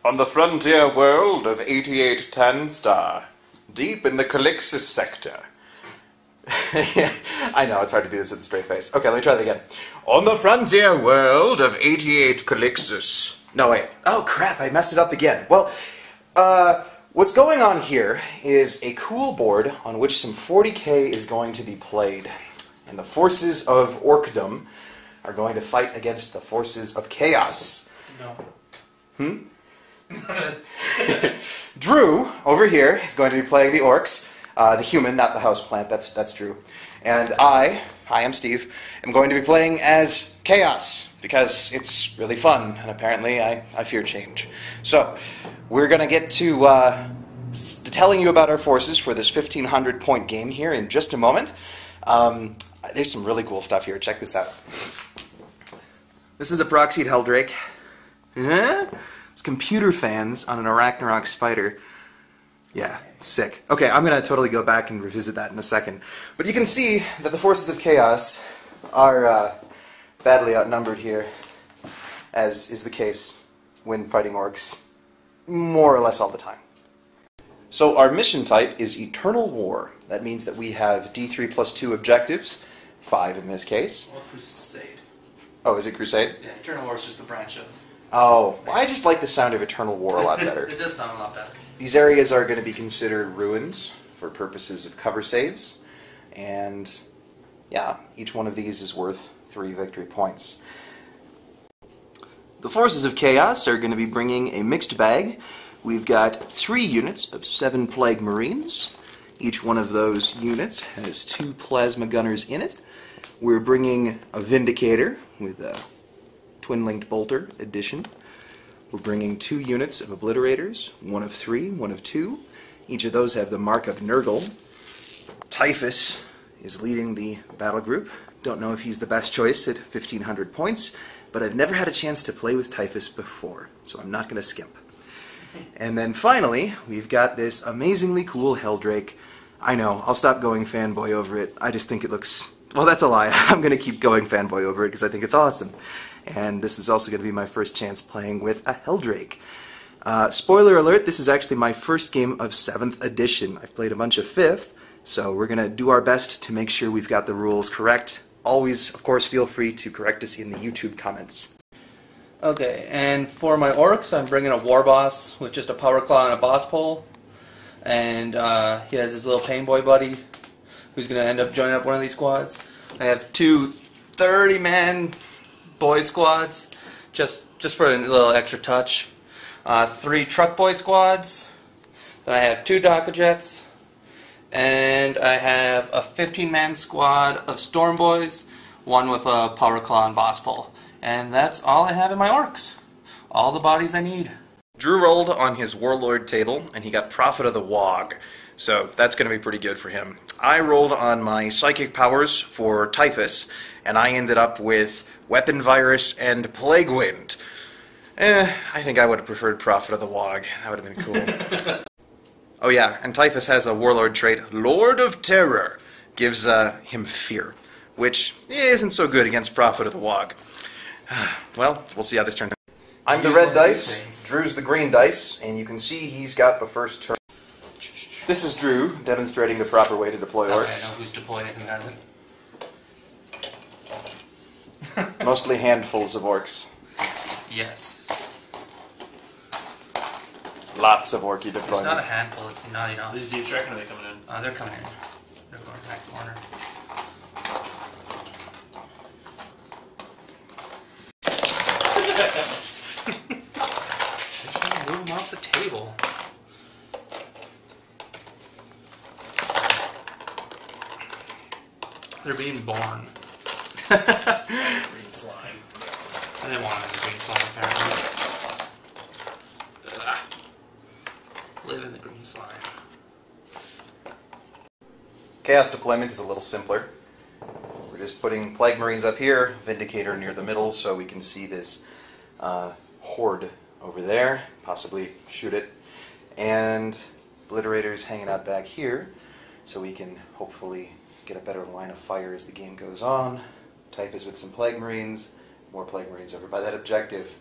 On the frontier world of 8810 Star, deep in the Calixis sector. I know, it's hard to do this with a straight face. Okay, let me try that again. On the frontier world of 88 Calixis. No, wait. Oh, crap, I messed it up again. Well, what's going on here is a cool board on which some 40k is going to be played. And the forces of Orcdom are going to fight against the forces of Chaos. No. Drew, over here, is going to be playing the orcs. The human, not the houseplant, that's Drew. And hi, I'm Steve, am going to be playing as Chaos, because it's really fun, and apparently I fear change. So, we're going to get to telling you about our forces for this 1500 point game here in just a moment. There's some really cool stuff here, check this out. This is a proxied Helldrake. It's computer fans on an Arachnarok spider. Yeah, it's sick. Okay, I'm going to totally go back and revisit that in a second. But you can see that the forces of Chaos are badly outnumbered here, as is the case when fighting orcs, more or less all the time. So our mission type is Eternal War. That means that we have D3 plus 2 objectives, 5 in this case. Or Crusade. Oh, is it Crusade? Yeah, Eternal War is just the branch of... Oh, well, I just like the sound of Eternal War a lot better. It does sound a lot better. These areas are going to be considered ruins for purposes of cover saves, and yeah, each one of these is worth 3 victory points. The forces of Chaos are going to be bringing a mixed bag. We've got 3 units of 7 Plague Marines. Each one of those units has 2 Plasma Gunners in it. We're bringing a Vindicator with a Twin-Linked Bolter addition. We're bringing 2 units of Obliterators, 1 of 3, 1 of 2. Each of those have the mark of Nurgle. Typhus is leading the battle group. Don't know if he's the best choice at 1500 points, but I've never had a chance to play with Typhus before, so I'm not going to skimp. And then finally, we've got this amazingly cool Helldrake. I know, I'll stop going fanboy over it. I just think it looks... Well, that's a lie. I'm going to keep going fanboy over it because I think it's awesome. And this is also going to be my first chance playing with a Helldrake. Spoiler alert, this is actually my first game of 7th edition. I've played a bunch of 5th, so we're going to do our best to make sure we've got the rules correct. Always, of course, feel free to correct us in the YouTube comments. Okay, and for my orcs, I'm bringing a war boss with just a power claw and a boss pole. And he has his little pain boy buddy who's going to end up joining up one of these squads. I have 2 30-man boy squads, just for a little extra touch. 3 truck boy squads. Then I have 2 Daka Jets. And I have a 15-man squad of Storm Boys, 1 with a power claw and boss pole. And that's all I have in my orcs. All the bodies I need. Drew rolled on his Warlord table, and he got Prophet of the Wog. So that's going to be pretty good for him. I rolled on my Psychic powers for Typhus, and I ended up with Weapon Virus and Plague Wind. I think I would have preferred Prophet of the Wog. That would have been cool. Oh yeah, and Typhus has a Warlord trait, Lord of Terror. Gives him fear, which isn't so good against Prophet of the Wog. Well, we'll see how this turns out. I'm the red dice, Drew's the green dice, and you can see he's got the first turn. This is Drew, demonstrating the proper way to deploy orcs. I know who's deployed and who hasn't. Mostly handfuls of orcs. Yes. Lots of orky deployment. It's not a handful, it's not enough. Is Deep Trek, or are they coming in? They're coming in. They're going to that corner. Just going to move them off the table. They're being born. Green slime. I didn't want them in green slime, apparently. Live in the green slime. Chaos deployment is a little simpler. We're just putting Plague Marines up here, Vindicator near the middle, so we can see this horde over there, possibly shoot it, and Obliterators hanging out back here, so we can hopefully get a better line of fire as the game goes on. Typhus with some Plague Marines, more Plague Marines over by that objective.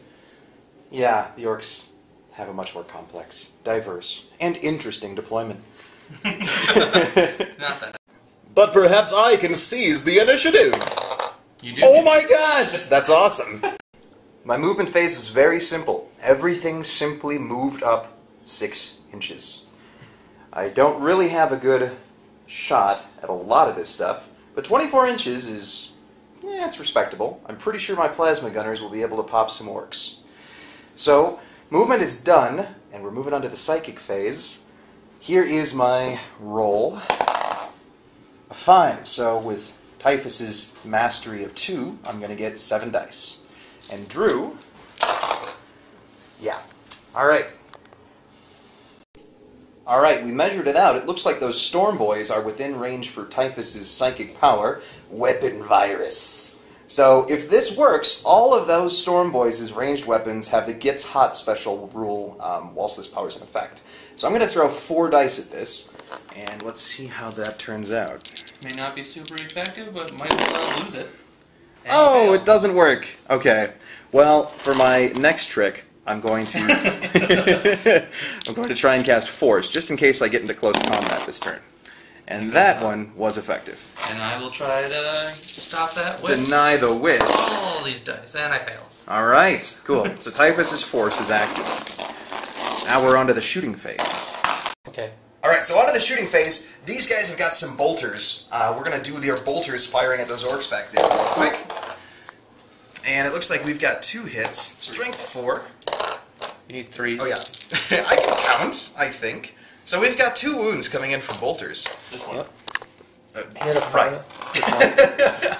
Yeah, the orcs have a much more complex, diverse, and interesting deployment. Not that. But perhaps I can seize the initiative! You do. Oh my gosh! That's awesome! My movement phase is very simple. Everything simply moved up 6 inches. I don't really have a good shot at a lot of this stuff, but 24 inches is, it's respectable. I'm pretty sure my plasma gunners will be able to pop some orcs. So, movement is done, and we're moving on to the psychic phase. Here is my roll. A 5, so with Typhus's mastery of 2, I'm going to get 7 dice. And Drew, yeah, alright. Alright, we measured it out. It looks like those Storm Boys are within range for Typhus's psychic power, Weapon Virus. So if this works, all of those Storm Boys' ranged weapons have the Gets Hot special rule whilst this power's in effect. So I'm going to throw 4 dice at this, and let's see how that turns out. May not be super effective, but might as well lose it. And Oh, fail. it doesn't work. Okay. Well, for my next trick, I'm going to I'm going to try and cast Force, just in case I get into close combat this turn. And that one was effective. And I will try to stop that with Deny the wish. all these dice, and I failed. Alright, cool. So Typhus's Force is active. Now we're on to the shooting phase. Okay. Alright, so on to the shooting phase. These guys have got some bolters. We're going to do their bolters firing at those orcs back there real quick. And it looks like we've got 2 hits. Strength 4. You need 3. Oh yeah. I can count, I think. So we've got 2 wounds coming in from bolters. Just one. Yep. Right.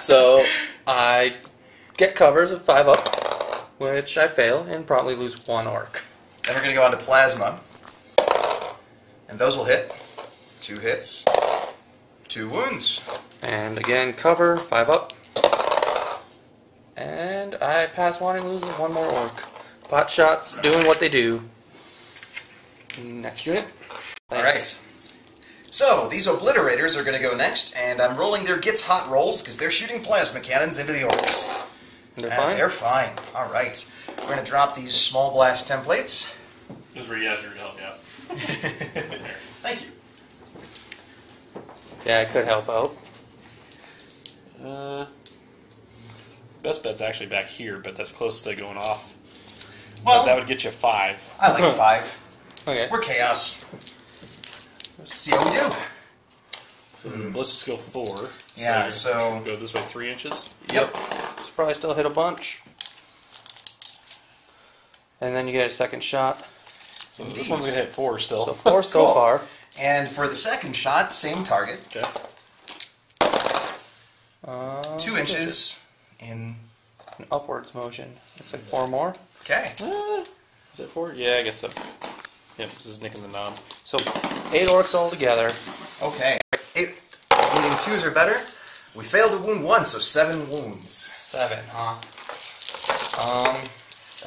So I get covers of 5 up, which I fail and probably lose 1 orc. Then we're going to go on to plasma. And those will hit. 2 hits. 2 wounds. And again, cover 5 up. And I pass 1 and lose 1 more orc. Pot shots doing what they do. Next unit. Alright. So, these obliterators are going to go next, and I'm rolling their Gets Hot rolls because they're shooting plasma cannons into the orcs. They're And fine? they're fine. Alright. We're going to drop these small blast templates. This is where you guys are to help you out. Thank you. Yeah, I could help out. Best bet's actually back here, but that's close to going off. Well, But that would get you 5. I like 5. Okay. We're chaos. Let's see how we do. So let's just go 4. Yeah, so- go this way 3 inches. Yep. Should probably still hit a bunch. And then you get a second shot. So this one's gonna hit 4 still. So 4 so Cool. far. And for the second shot, same target. Okay. 2 inches in... An upwards motion. Looks like 4 more. Okay. Is it 4? Yeah, I guess so. Yep, this is nicking the knob. So 8 orcs all together. Okay. 8 wounding 2s or better. We failed to wound 1, so 7 wounds. 7, huh?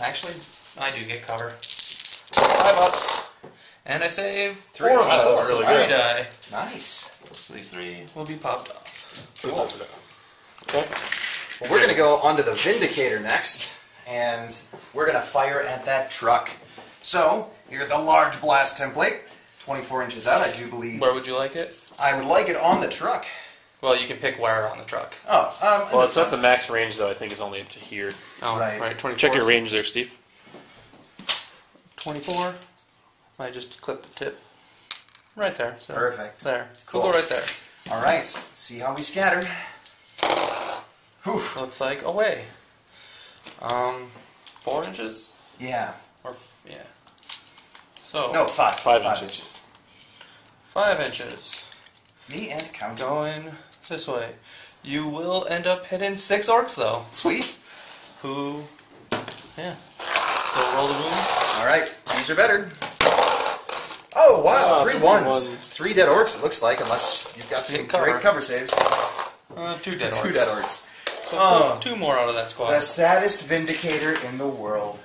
Actually, I do get cover. 5 ups. And I save 4 of Oh, those. really So 3 good. die. Nice. These 3 will be popped off. Cool. Okay. Well, we're going to go on to the Vindicator next, and we're going to fire at that truck. So, here's the large blast template. 24 inches out, I do believe. Where would you like it? I would like it on the truck. Well, you can pick where on the truck. Oh, Well, it's not the max range though. I think it's only up to here. Oh, Right. right. 24. Check your range there, Steve. 24. I just clip the tip. Right there. So Perfect. There. Cool. We'll go right there. All right, let's see how we scatter. Whew. Looks like away. 4 inches? Yeah. Or, yeah. So, No, 5. 5 inches. 5 inches. Me and count. Going this way. You will end up hitting 6 orcs, though. Sweet. Who, yeah. So roll the wound. All right, 2s are better. Oh, wow, Oh, 3 3 ones. ones. 3 dead orcs, it looks like, unless you've got some Get cover. great cover saves. 2 dead orcs. 2 dead orcs. So Oh. 2 more out of that squad. The saddest Vindicator in the world.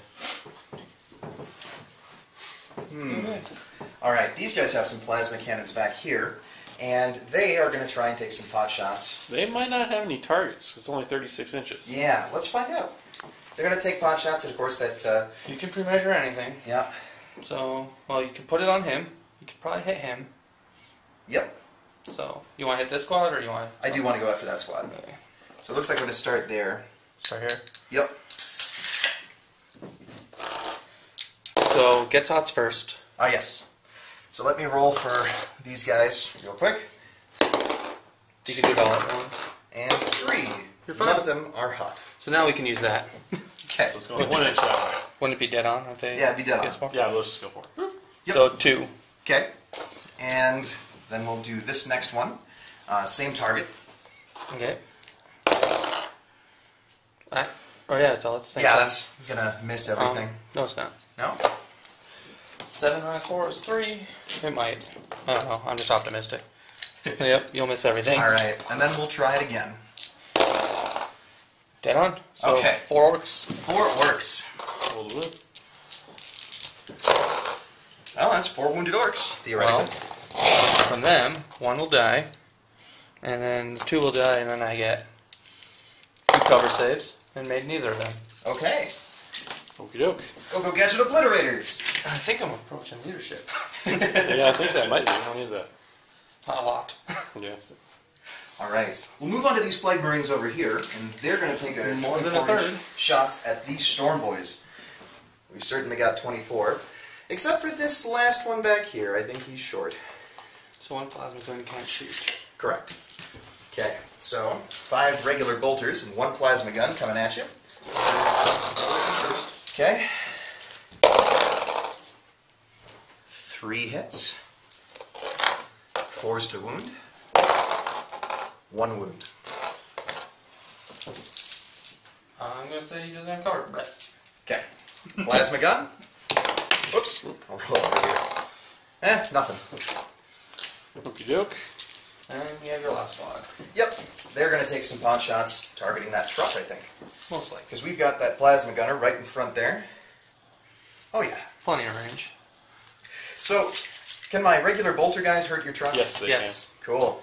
Alright, these guys have some plasma cannons back here, and they are going to try and take some pot shots. They might not have any targets. It's only 36 inches. Yeah, let's find out. They're going to take pot shots, and of course that, You can pre-measure anything. yeah. So, well, you can put it on him. You could probably hit him. Yep. So, you want to hit this squad, or you want? I do want to go after that squad. Okay. So it looks like we're going to start there. Start here. Yep. So, get tots first. Ah, yes. So let me roll for these guys real quick. You can do it all at once. And 3. You're fine. None of them are hot. So now we can use that. Okay. So it's going 1 inch that way. Wouldn't it be dead on? If they Yeah, it'd be dead on. PS4? Yeah, let's just go for it. Yep. So 2. Okay. And then we'll do this next one. Same target. Okay. Oh yeah, it's all at the same Yeah, time. that's going to miss everything. No, it's not. No? 7 minus 4 is 3. It might. I don't know. I'm just optimistic. Yep, you'll miss everything. Alright, and then we'll try it again. Dead on. So Okay. 4 orcs. 4 orcs. Roll the wood. Well, that's 4 wounded orcs, theoretically. Well, from them, 1 will die, and then 2 will die, and then I get 2 cover saves, and made neither of them. Okay. Okie doke. Go Gadget Obliterators. I think I'm approaching leadership. Yeah, I think that might be. How many is that? Not a lot. Yeah. Alright. We'll move on to these Plague Marines over here, and they're going to take a More than a 24 third. shots at these Storm Boys. We've certainly got 24. Except for this last one back here. I think he's short. So 1 plasma gun can't shoot. Correct. Okay, so 5 regular bolters and 1 plasma gun coming at you. Okay. 3 hits. 4s to wound. 1 wound. I'm going to say he doesn't have cover. Okay. Plasma gun. Whoops. I'll roll over here. Nothing. Okie doke. And you have your last squad. Yep. They're going to take some pot shots targeting that truck, I think. Most likely. Because we've got that plasma gunner right in front there. Oh, yeah. Plenty of range. So, can my regular bolter guys hurt your truck? Yes, they Yes. Cool.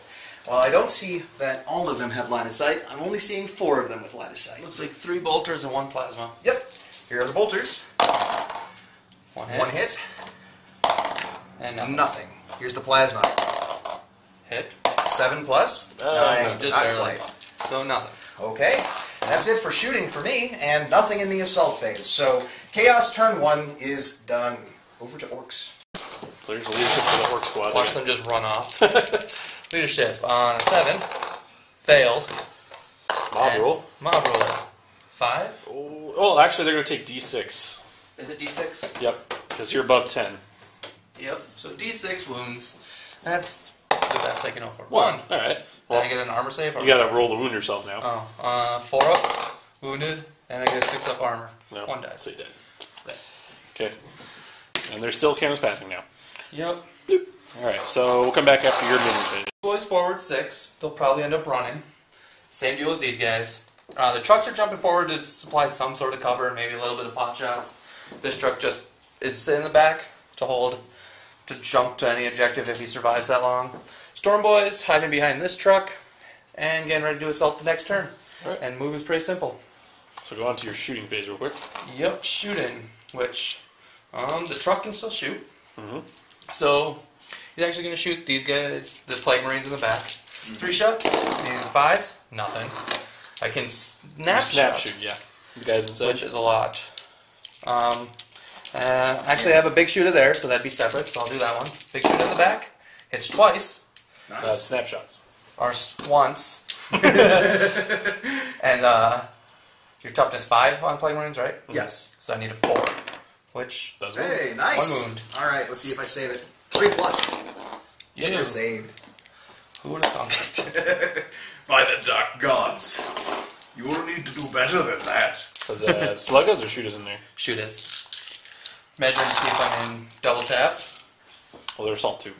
Well, I don't see that all of them have line of sight. I'm only seeing 4 of them with line of sight. Looks like 3 bolters and 1 plasma. Yep. Here are the bolters. 1 hit. 1 hit. And nothing. Nothing. Here's the plasma. Hit. 7 plus. No, just not barely. quite. So nothing. Okay. And that's it for shooting for me, and nothing in the assault phase. So, Chaos turn 1 is done. Over to orcs. So here's the leadership for the orc squad. Watch them just run off. Leadership on a 7. Failed. Mob And roll. Mob roll. 5. Oh, actually, they're going to take D6. Is it D6? Yep, because you're above 10. Yep. So D6 wounds. That's the best I can offer. 1. All right. Then Well, I get an armor save. Or you got to roll to wound yourself now. Oh, 4 up, wounded, and I get a 6 up armor. No, 1 dice. So you did. Right. Okay. And they're still cannons passing now. Yep. All right, so we'll come back after your movement phase. Boys forward 6. They'll probably end up running. Same deal with these guys. The trucks are jumping forward to supply some sort of cover and maybe a little bit of pot shots. This truck just is in the back to hold, to jump to any objective if he survives that long. Storm Boys hiding behind this truck and getting ready to assault the next turn. All right. And move is pretty simple. So go on to your shooting phase real quick. Yep, shooting, which the truck can still shoot. Mm-hmm. So he's actually going to shoot these guys, the Plague Marines in the back. 3 shots and 5s, nothing. I can snap shoot, yeah. The guys inside. which is a lot. Actually, I have a big shooter there, so that'd be separate. So I'll do that one. Big shooter in the back, hits twice, snapshots. or once, and your toughness 5 on Plague Marines, right? Yes. So I need a 4, which Does Hey, one. nice. 1 wound. Alright, let's see if I save it. 3 plus. Yeah. You're saved. Who would have thought it? By the dark gods. You will need to do better than that. Does slug us or shoot us in there? Shoot is. Measuring to see if I'm in double tap. Well, they're assault 2.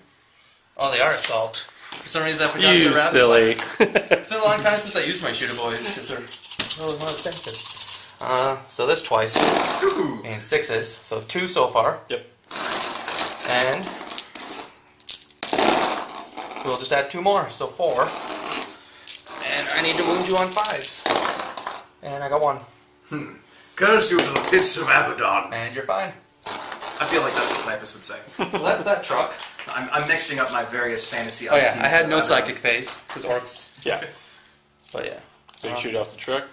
Oh, they are assault. For some reason I forgot You the rapid silly. fire. It's been a long time since I used my shooter boys because they're really more expensive. So this twice. And 6s. So 2 so far. Yep. And we'll just add 2 more. So 4. And I need to wound you on 5s. And I got 1. Curse you to the pits of Abaddon. And you're fine. I feel like that's what Typhus would say. So that's that truck. I'm mixing up my various fantasy Oh yeah, IPs I had that no I've psychic phase because orcs. Yeah. But yeah. So you shoot off the truck.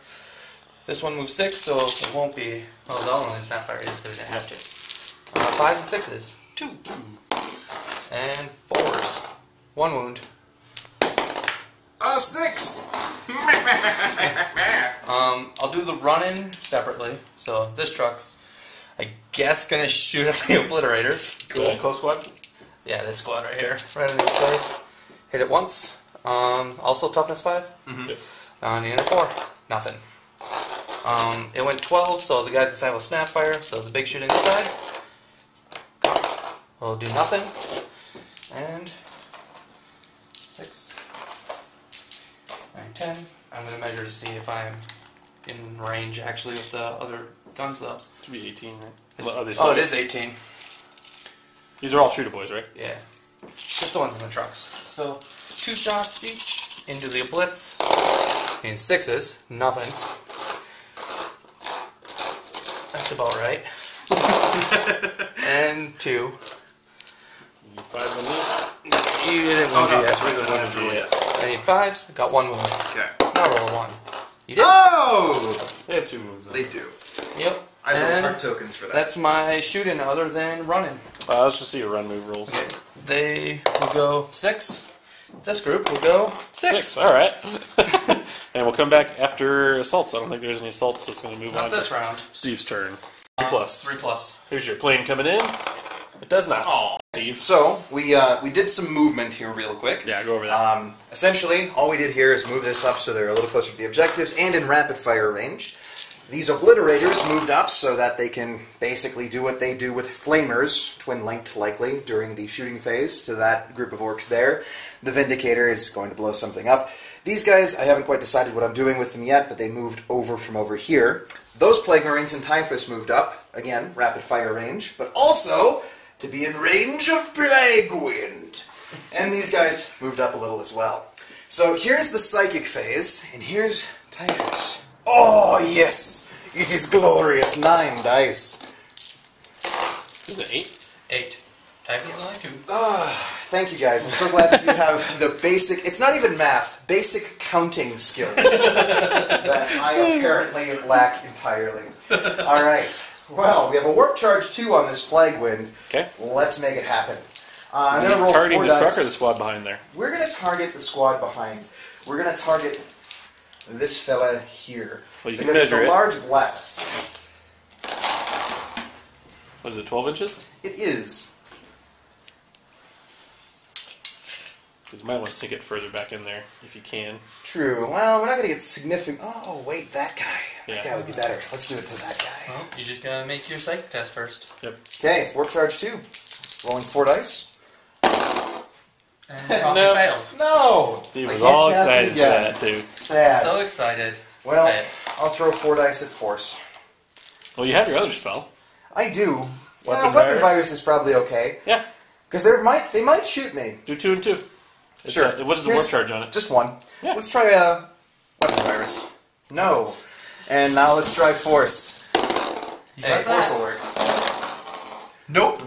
This one moves 6, so it won't be. Well, the other one is not fire is, but it didn't have to. 5 and 6s. 2. And 4s. 1 wound. 6! I'll do the run-in separately. So this truck's, I guess, gonna shoot at the obliterators. Cool. Close squad. Yeah, this squad right here, right in its face. Hit it once. Also toughness 5. Mm-hmm. Yep. On the end 4, nothing. It went 12, so the guys inside will snap fire. So the big shooting inside will do nothing. And 6, 9, 10. I'm gonna measure to see if I'm in range actually with the other guns though. Should be 18, right? Oh, it is 18. These are all shooter boys, right? Yeah. Just the ones in the trucks. So 2 shots each into the oblits. In 6s, nothing. That's about right. And 2. 5 on these. You didn't wound you yet. Wounded you yet. I need 5s. Got 1 wound. Okay. Now roll a 1. You did? Oh! They have 2 moves. They do. Yep. I roll And heart tokens for that. that's my shooting other than running. Let's just see your run move rolls. Okay. They will go 6. This group will go 6. All right. And we'll come back after assaults. I don't think there's any assaults, so it's going to move Not on this to round. Steve's turn. 3 plus. 3 plus. Here's your plane coming in. It does not. Steve. So, we did some movement here real quick. Yeah, go over that. Essentially, all we did here is move this up so they're a little closer to the objectives and in rapid fire range. These obliterators moved up so that they can basically do what they do with flamers, twin-linked likely, during the shooting phase to that group of orcs there. The Vindicator is going to blow something up. These guys, I haven't quite decided what I'm doing with them yet, but they moved over from over here. Those Plague Marines and Typhus moved up, again, rapid fire range, but also to be in range of Plague Wind. And these guys moved up a little as well. So here's the Psychic phase, and here's Typhus. Oh, yes! It is glorious. 9 dice. Is it 8? 8. Typhus is only 2. Thank you, guys. I'm so glad that you have the basic... It's not even math. Basic counting skills that I apparently lack entirely. All right. Well, we have a Warp Charge 2 on this Plague Wind. Okay. Let's make it happen. I'm going to roll Targeting 4 the dice. truck or the squad behind there? We're going to target the squad behind. We're going to target this fella here. Well, you can because it's measure a it. large blast. What is it, 12 inches? It is. Because you might want to sink it further back in there if you can. True. Well, we're not going to get significant... Oh, wait, that guy. That Yeah. guy would be better. Let's do it to that guy. Well, you just gotta make your psychic test first. Yep. Okay, it's Warp Charge 2. Rolling 4 dice. And probably No. failed. No! Steve I was can't all cast it excited for again. that, too. Sad. So excited. Well, Failed. I'll throw 4 dice at force. Well, you have your other spell. I do. Weapon Weapon virus. virus is probably okay. Yeah. Because they might shoot me. Do 2 and 2. It's Sure. what is the Here's- warp charge on it? Just 1. Yeah. Let's try a weapon virus. No. And now let's try force. You Hey, got force that? will work. Nope.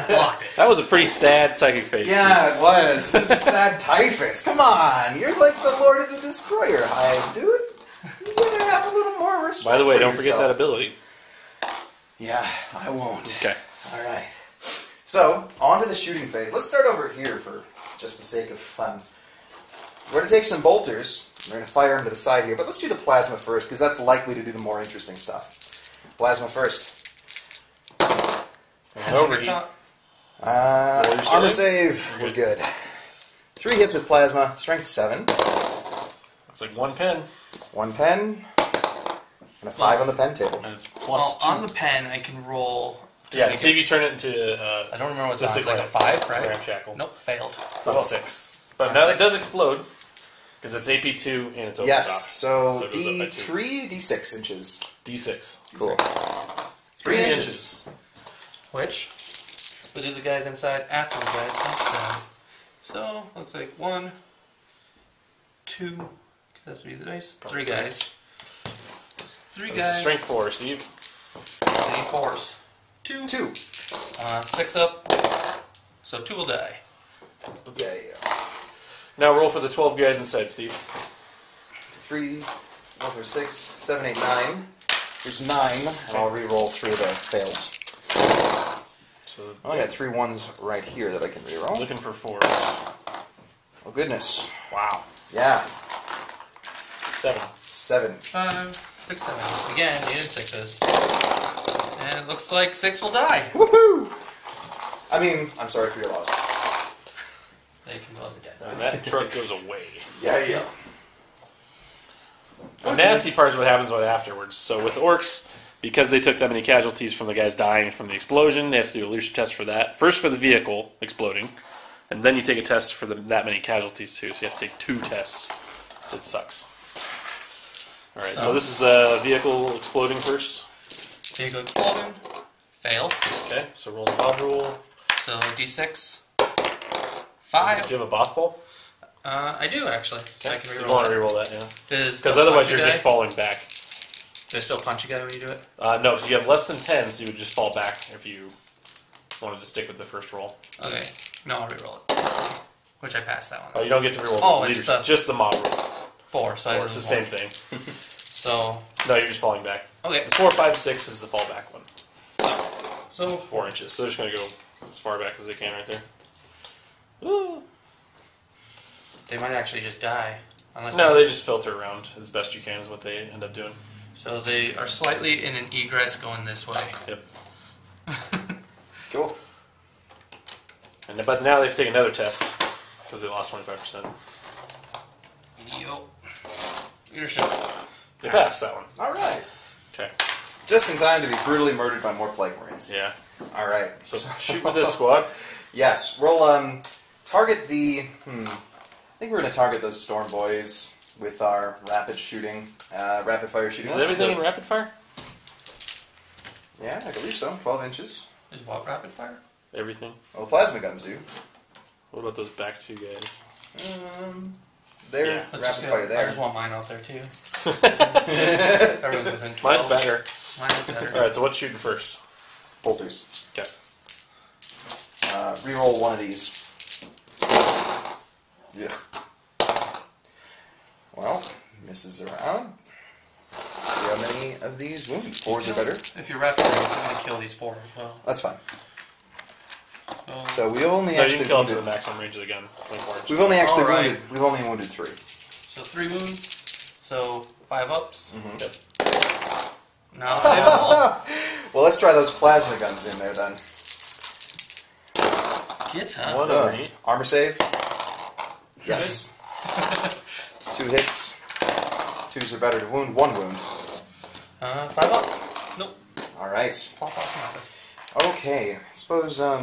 Blocked it. That was a pretty sad psychic face. Yeah, it was. It's a sad Typhus. Come on. You're like the Lord of the Destroyer hive, dude. You gotta have a little more respect. By the way, for don't forget that yourself. ability. Yeah, I won't. Okay. Alright. So, on to the shooting phase. Let's start over here for just the sake of fun. We're going to take some bolters. We're going to fire them to the side here, but let's do the plasma first, because that's likely to do the more interesting stuff. Plasma first. And overheat. Armor save. We're good. 3 hits with plasma. Strength 7. It's like 1 pen. 1 pen. And a 5 on the pen table. And it's Well, plus 2. on the pen, I can roll. Yeah, see if you turn it into I don't remember what's on. just It's like a 5, right? Ramshackle. Nope, failed. It's on 6. But On now 6. it does explode. Because it's AP2 and it's over Yes, top. so So it goes up by 2. D3, D6 inches. D6. Cool. 3 inches. Which we'll do the guys inside after the guys outside. So looks like 1, 2. That's be the dice. 3 guys. 3 This is guys. strength 4, Steve. I need 4s. 2. 2. 6 up, so 2 will die. Okay. Now roll for the 12 guys inside, Steve. 3, 4, 6, 7, 8, 9. There's 9, and I'll re-roll 3 of the fails. So Oh, I got 3 ones right here that I can re-roll. looking for 4. Oh goodness. Wow. Yeah. 7. 7. 5, 6, 7. Again, needed 6s. And it looks like 6 will die. Woohoo! I mean, I'm sorry for your loss. They can go over dead. And that truck goes away. Yeah. The nasty part is what happens afterwards. So with orcs, because they took that many casualties from the guys dying from the explosion, they have to do a leadership test for that. First for the vehicle exploding, and then you take a test for that many casualties too. So you have to take 2 tests. It sucks. All right, so this is vehicle exploding first. Vehicle exploding. Fail. Okay, so roll the mob rule. So D6. 5. Do you have a boss ball? I do actually. So I Okay, can so you reroll want to that. reroll that, yeah. Does Because the otherwise punch you're a just guy? falling back. Do I still punch a guy when you do it? No, because you have less than 10, so you would just fall back if you wanted to stick with the first roll. Okay. No, I'll reroll it. Let's see. Which I passed that one. Oh, you don't get to reroll Oh, the it's leadership, the- just the mob roll. 4, so I Or it's the same thing. So, No, you're just falling back. okay. It's 4, 5, 6 is the fallback one. So, 4 inches. So they're just going to go as far back as they can right there. Ooh. they might actually just die. Unless No, they just filter around as best you can is what they end up doing. So they are slightly in an egress going this way. Yep. Cool. But now they have to take another test because they lost 25%. Yo. Leadership. They passed that one. Alright. Okay. Just in time to be brutally murdered by more Plague Marines. Yeah. Alright. So shoot with this squad. Yes. Roll, target the... I think we're going to target those Storm Boys with our rapid shooting. Rapid fire shooting. Is everything in rapid fire? Yeah, I believe so. 12 inches. Is what rapid fire? Everything. Well, plasma guns do. What about those back 2 guys? They're Yeah. Let's rapid fire I there. just want mine out there too. Everyone's within 12. Mine's better. Mine is better. Alright, so what's shooting first? Bolters. Okay. Reroll one of these. Yeah. Well, misses around. See how many of these wound. 4s are better. If you're rapid fire, I'm going to kill these 4 as well. That's fine. So we only No, you actually can kill them to the wounded. maximum range of the gun. 24 inches. We've only actually Alright. wounded. We've only wounded 3. So 3 wounds. So 5 ups. Yep. Now I'll save them all. Well, let's try those plasma guns in there then. Get One up. over 8. Armor save. Yes. 2 hits. 2s are better to wound. 1 wound. 5 up. Nope. All right. Pop off nothing. Okay. Suppose I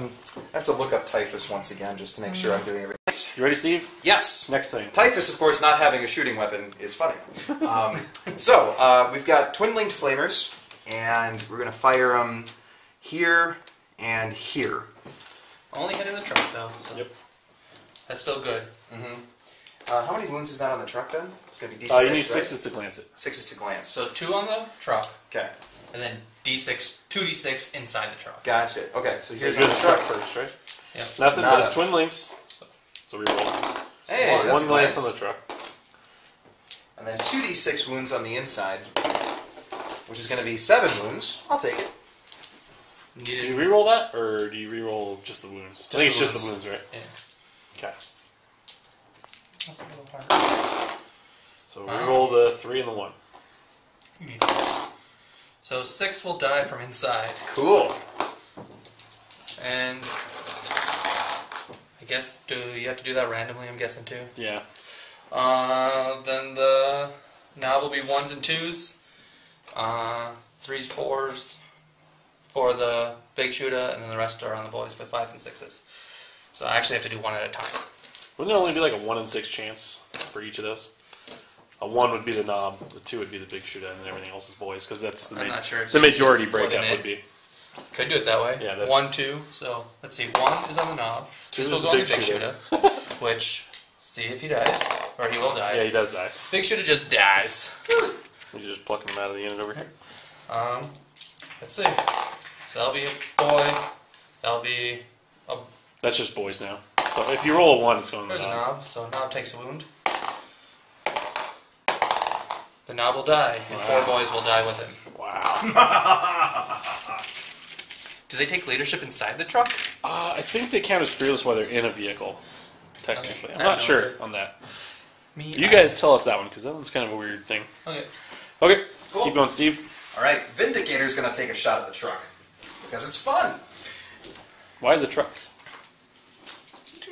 have to look up typhus once again just to make sure I'm doing everything. You ready, Steve? Yes. Next thing. Typhus, of course, not having a shooting weapon is funny. So, we've got twin-linked flamers, and we're going to fire them here and here. Only hitting the truck though. So Yep. that's still good. How many wounds is that on the truck, then? It's going to be D6, You need right? 6s to glance it. 6s to glance. So 2 on the truck, Okay. and then D6, 2d6 inside the truck. Gotcha. Okay, so So here's you're on the the truck truck. first, right? Yep. Nothing, Nada. but it's twin links. So we roll. Hey, that's One a glance on the truck. And then 2d6 wounds on the inside, which is going to be 7 wounds. I'll take it. Do you re-roll that, or do you re-roll just the wounds? I think it's just the wounds, right? Yeah. Okay. That's a little hard. So re-roll the 3 and the 1. You need this. So 6 will die from inside. Cool. And I guess you have to do that randomly, I'm guessing too. Yeah. Then the knob will be 1s and 2s. 3s, 4s for the big shooter, and then the rest are on the boys for 5s and 6s. So I actually have to do 1 at a time. Wouldn't it only be like a 1 in 6 chance for each of those? A 1 would be the knob, the 2 would be the big shooter, and then everything else is boys, because that's the, I'm not sure. It's the usually majority just splitting breakup it. would be. Could do it that way. Yeah, that's- 1, 2. So let's see. 1 is on the knob. 2 This is will the go on big the big shooter. shooter. Which, see if he dies. Or he will die. Yeah, he does die. Big shooter just dies. You're just plucking him out of the unit over here. Let's see. So that'll be a boy, That'll be a... That's just boys now. So if you roll a 1, it's going to There's the a knob. knob, so knob takes a wound. The knob will die, and 4 boys will die with him. Wow. Do they take leadership inside the truck? I think they count as fearless while they're in a vehicle, technically. Okay. I'm I not have no sure idea. on that. Me, You guys tell us that one, because that one's kind of a weird thing. Okay. Okay, Cool. keep going, Steve. All right, Vindicator's going to take a shot at the truck because it's fun. Why the truck?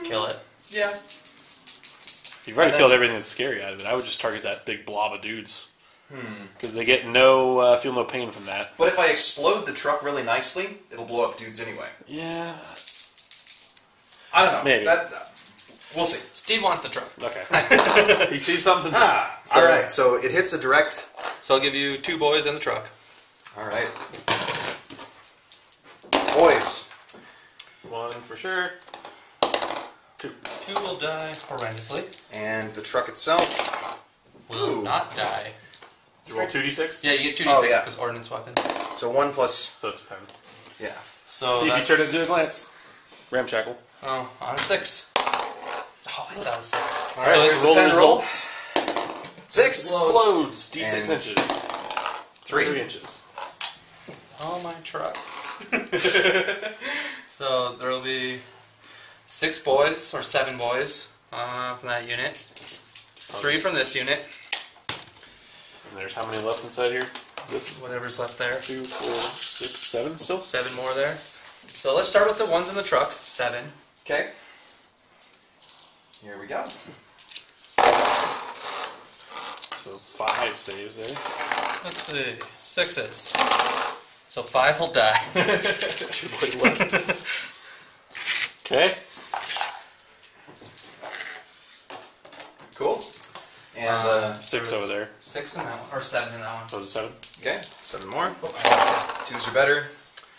Kill it. Yeah. You've already And then- killed everything that's scary out of it. I would just target that big blob of dudes. Because they get no, feel no pain from that. But if I explode the truck really nicely, it'll blow up dudes anyway. Yeah. I don't know. Maybe. We'll see. Steve wants the truck. Okay. He sees something. All right, so it hits a direct. So I'll give you 2 boys in the truck. All right. Boys. 1 for sure. 2. 2 will die horrendously. And the truck itself. Will Ooh. not die. You roll 2d6? Yeah, you get 2d6 Oh, yeah. because ordnance weapon. So 1 plus. So it's 10. Yeah. So See if you that's... turn it into a glance. Ramshackle. Oh, on a 6. Oh, I saw a 6. All right, so there's it's the roll 10 the roll. results. 6. Explodes. D6 And inches. 3 inches. all my trucks. So there will be 6 boys, or 7 boys, from that unit. 3 from this unit. And there's how many left inside here? This Whatever's left there. 2, 4, 6, 7 still? 7 more there. So let's start with the ones in the truck. 7. Okay. Here we go. So 5 saves there. Let's see. 6s. So 5 will die. 2 boys left. Okay. Cool. And 6 over there. 6 in that one, or 7 in that one. Was it 7? okay, 7 more. Oh, I 2s are better.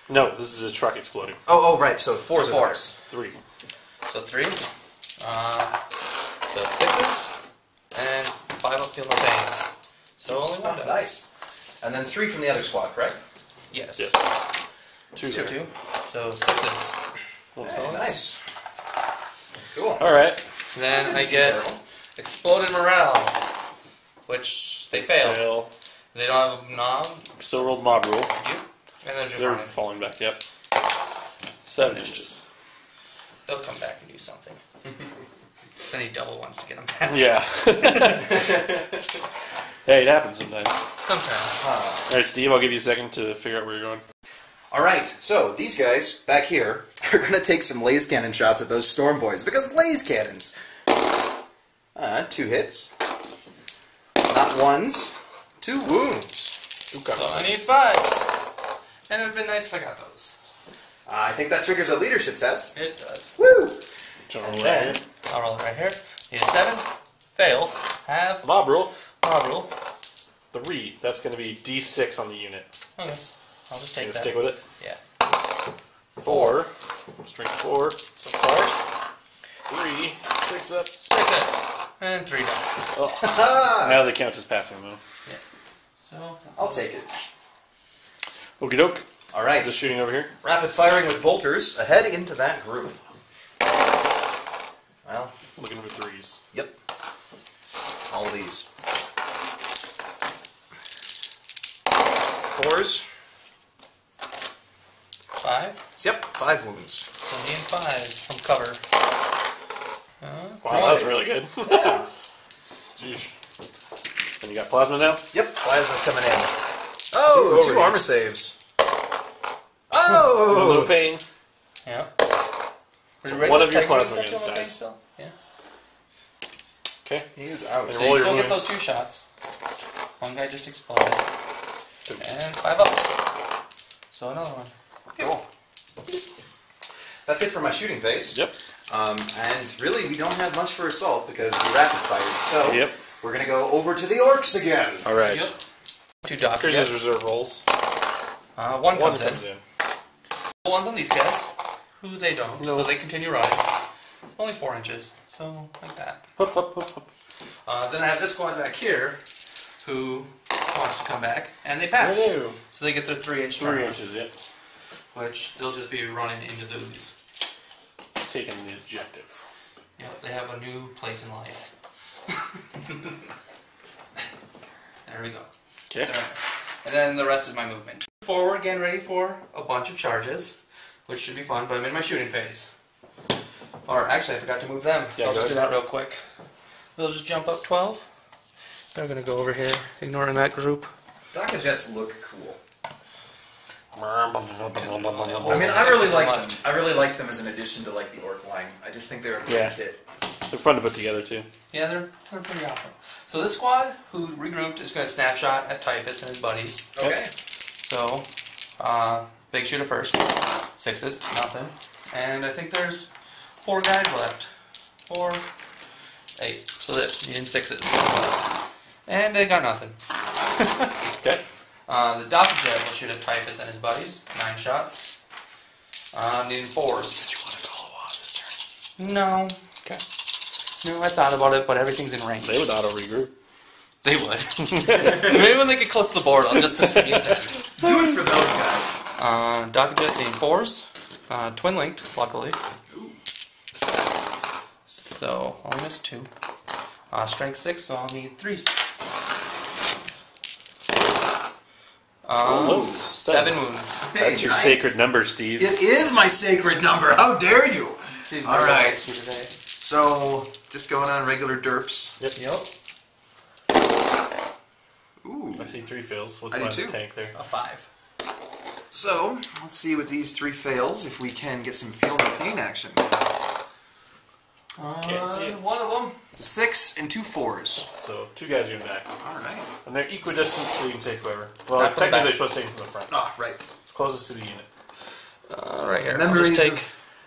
No, this is a truck exploding. Oh, right. So 4s So are 4s. 3. So 3. So 6s. And 5 will feel no pains. So only 1 dies. Nice. And then 3 from the other squad, correct? Yes. Yes. 2 2, there. 2. So 6s. Hey, nice. Cool. Alright. Then Didn't I seem get terrible. exploded morale, which they fail. Fail. They don't have a knob. Still rolled mob roll. You. And there's They're your running. falling back, yep. 7 inches. They'll come back and do something. Just any double ones to get them back. Yeah. Hey, it happens sometimes. Sometimes. Alright, Steve, I'll give you a second to figure out where you're going. All right, so these guys back here are going to take some laser cannon shots at those storm boys because laser cannons. 2 hits. Not ones. 2 wounds. So I need 5s. And it would have been nice if I got those. I think that triggers a leadership test. It does. Woo! Jump And roll then, right I'll roll it right here. Need a 7. Fail. Have here. Mob roll. mob roll. 3. That's going to be D6 on the unit. Okay. I'll just You take gonna that. stick with it? Yeah. 4. Strength 4. So 4s. 3. 6 up. 6s. And 3 down. Oh. Now they count as passing, though. Yeah. So I'll take it. Okie doke. All right, Just shooting over here. rapid firing with bolters ahead into that group. Well, Looking for 3s. yep. All of these. 4s. 5. Yep, 5 wounds. So me and 5s from cover. Wow, that was really good. Yeah. Jeez. And you got plasma now? Yep, plasma's coming in. Oh, 2 armor saves. Oh! A little pain. Yeah. One of your plasma guns dies. Still? Yeah. Okay. He is out. And So roll you your still get wounds. those 2 shots. One guy just exploded. And 5 ups. So another one. Cool. That's it for my shooting phase. Yep. And really, we don't have much for assault because we rapid fired. So Yep. we're gonna go over to the orcs again. All right. Yep. 2 doctor Here's his jets. reserve rolls. One One comes comes in. in. The ones on these guys, who they don't, No. so they continue running. Only 4 inches, so like that. Hup, hup, hup, hup. Then I have this squad back here, who wants to come back, and they pass. Hello. So they get their 3-inch 3 inches, yep. which they'll just be running into the ooze. Taking the objective. Yep, they have a new place in life. There we go. Okay. Alright. And then the rest is my movement. Forward, getting ready for a bunch of charges, which should be fun, but I'm in my shooting phase. Or actually, I forgot to move them, so Yeah, I'll just do ahead. that real quick. They'll just jump up 12. They're going to go over here, ignoring that group. Daka Jets look cool. I I mean, I really like them. I really like them as an addition to like the Orc line. I just think they're a great kit. They're fun to put together too. Yeah, they're pretty awesome. So this squad, who regrouped, is going to snapshot at Typhus and his buddies. Okay. So, big shooter first. 6s, nothing. And I think there's 4 guys left. 4, 8. So this, needing 6s. And they got nothing. Okay. The Doppel Jet will shoot at Typhus and his buddies. 9 shots. Needing 4s. Do you want to call a while this turn? No. Okay. No, I thought about it, but everything's in range. They would auto regroup. They would. Maybe when they get close to the board, I'll just save them. Do it for those guys. Doppel Jet's needing 4s. Twin linked, luckily. So, only missed 2. Strength 6, so I'll need 3s. Oh, 7 wounds. Hey, That's your nice. sacred number, Steve. It is my sacred number. How dare you? See if All right. I see today. So, just going on regular derps. Yep. Ooh. I see 3 fails. What's I do my too. tank there? A 5. So, let's see with these 3 fails if we can get some feel no pain action. Can't see it. One of them. It's a 6 and 2 4s. So 2 guys are going back. Alright. And they're equidistant, so you can take whoever. Well, Not from the technically back. they're supposed to take from the front. Ah, right. It's closest to the unit. Right here. I'll just take...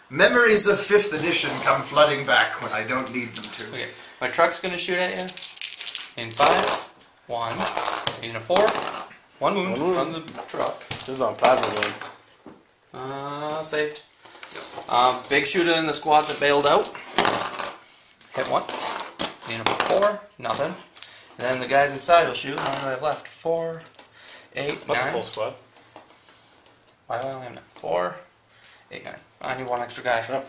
Memories of 5th edition come flooding back when I don't need them to. Okay, my truck's gonna shoot at you. In 5s. 1. In a 4. 1 wound on the truck. This is on plasma game. Saved. Big shooter in the squad that bailed out. Hit 1. In a 4. Nothing. And then the guys inside will shoot. How many do I have left? 4, 8, 9. That's a full squad. Why do I only have 9? 4, 8, 9. I need 1 extra guy. Yep.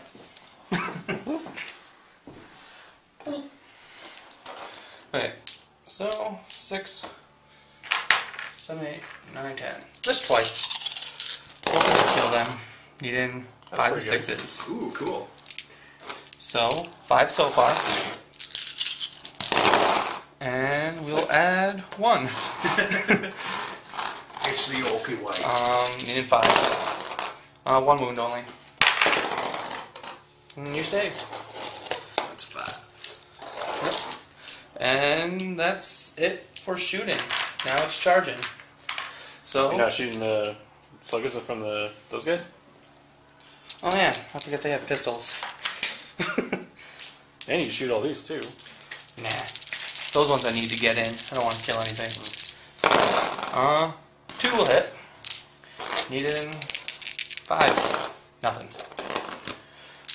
Okay, so 6, 7, 8, 9, 10. Just twice. Hoping to kill them. Needing 5 and pretty good. 6s. Ooh, cool. So 5 so far. And we'll 6. add 1. It's the Oki way. Needing 5s. 1 wound only. And you saved. That's 5. Yep. And that's it for shooting. Now it's charging. So, You're not shooting the sluggers from those guys? oh yeah, I forget they have pistols. And you can shoot all these too. Nah. Those ones I need to get in. I don't want to kill anything. 2 will hit. Needing 5s. Nothing.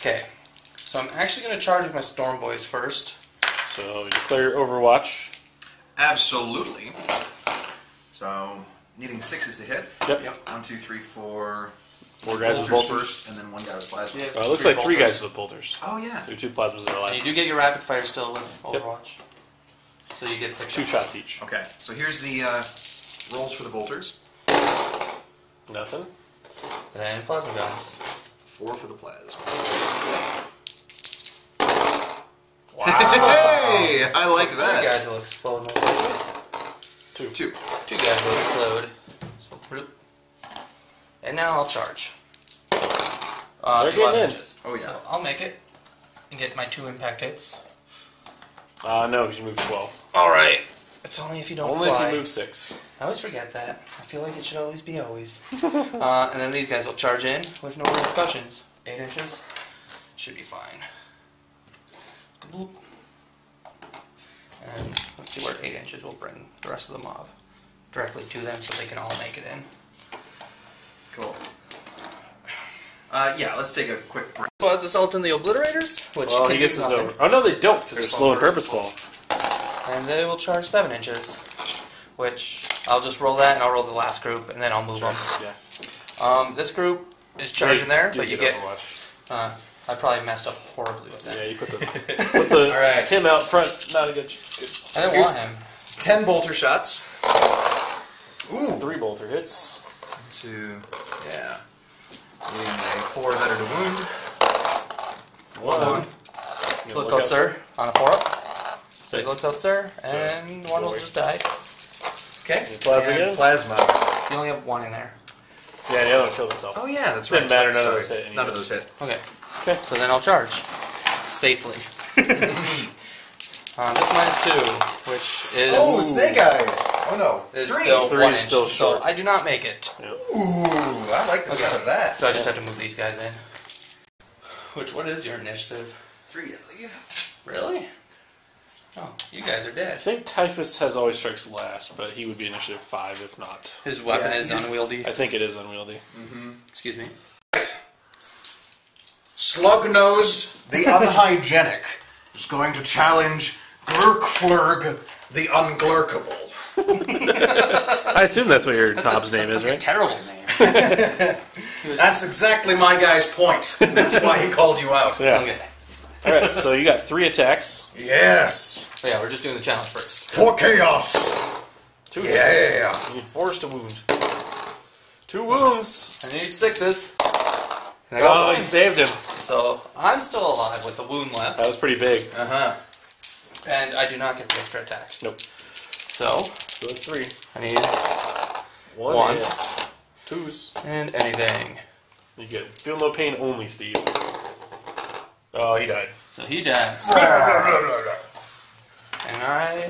Okay. So I'm actually going to charge with my Storm Boys first. So you declare your Overwatch. Absolutely. So, needing 6s to hit. Yep. 1, 2, 3, 4. 4 guys with Bolters bolters. first, and then 1 guy with plasma. Yeah. It looks like 3 guys with bolters. Oh, yeah. 2 plasmas that are And you alive. do get your rapid fire still with Overwatch. So you get 6 2 shots each. Okay, so here's the rolls for the bolters. Nothing. Then plasma guns. 4 for the plasma. Wow. Hey! I like 3 that. guys will explode. Most likely. 2. 2. 2 guys will explode. So, bloop. And now I'll charge. They're 11 getting in. inches. Oh, yeah. So I'll make it and get my 2 impact hits. No, because you moved 12. Alright. It's only if you don't Only fly. if you move 6. I always forget that. I feel like it should always be always. And then these guys will charge in with no repercussions. 8 inches. Should be fine. Bloop. And let's see where 8 inches will bring the rest of the mob. Directly to them so they can all make it in. Cool. Yeah, let's take a quick break. So let's assault in the obliterators, which Well, can he gets do his nothing. over. Oh no, they don't because They're they're slow and slow purposeful. And they will charge 7 inches, which I'll just roll that and I'll roll the last group and then I'll move them. Yeah. This group is charging there, but you get. Overwatch. I probably messed up horribly with that. Yeah, you put the Alright. him out front. Not a good. I didn't want him. 10 bolter shots. Ooh. 3 bolter hits. 2. Yeah. Leaving a 4 better to wound. 1. Look out, sir. On a 4-up. So he looks out, sir, and 1 will just die. Okay. Plasma and again? plasma. You only have 1 in there. Yeah, the other one killed himself. Oh yeah, that's right. Didn't matter. None Sorry. of those hit. None of those hit. Okay. Okay. So then I'll charge safely. This -2, which is snake eyes! Oh no. is 3. still 3 1 is inch. still short. So I do not make it. Yeah. Ooh, I like the sound of that. So I just have to move these guys in. What is your initiative? 3, I believe. Really? Oh, you guys are dead. I think Typhus has always strikes last, but he would be initiative 5 if not. His weapon Yeah, is he's- unwieldy. I think it is unwieldy. Excuse me. Slugnose, the unhygienic, is going to challenge Glurkflurg, the unglurkable. I assume that's what your knob's name is, That's a right? terrible name. That's exactly my guy's point. That's why he called you out. Yeah. Okay. Alright, so you got 3 attacks. Yes. So yeah, we're just doing the challenge first. For chaos. 2 hits. Yeah. You need 4 to wound. 2 wounds. I need 6s. And I got Oh, 1. he saved him. So I'm still alive with a wound left, That was pretty big. Uh-huh. and I do not get the extra attacks. Nope. So So that's 3. I need 1 1. hit. 2s. and anything. You get feel no pain only, Steve. Oh, he died. So he dies. And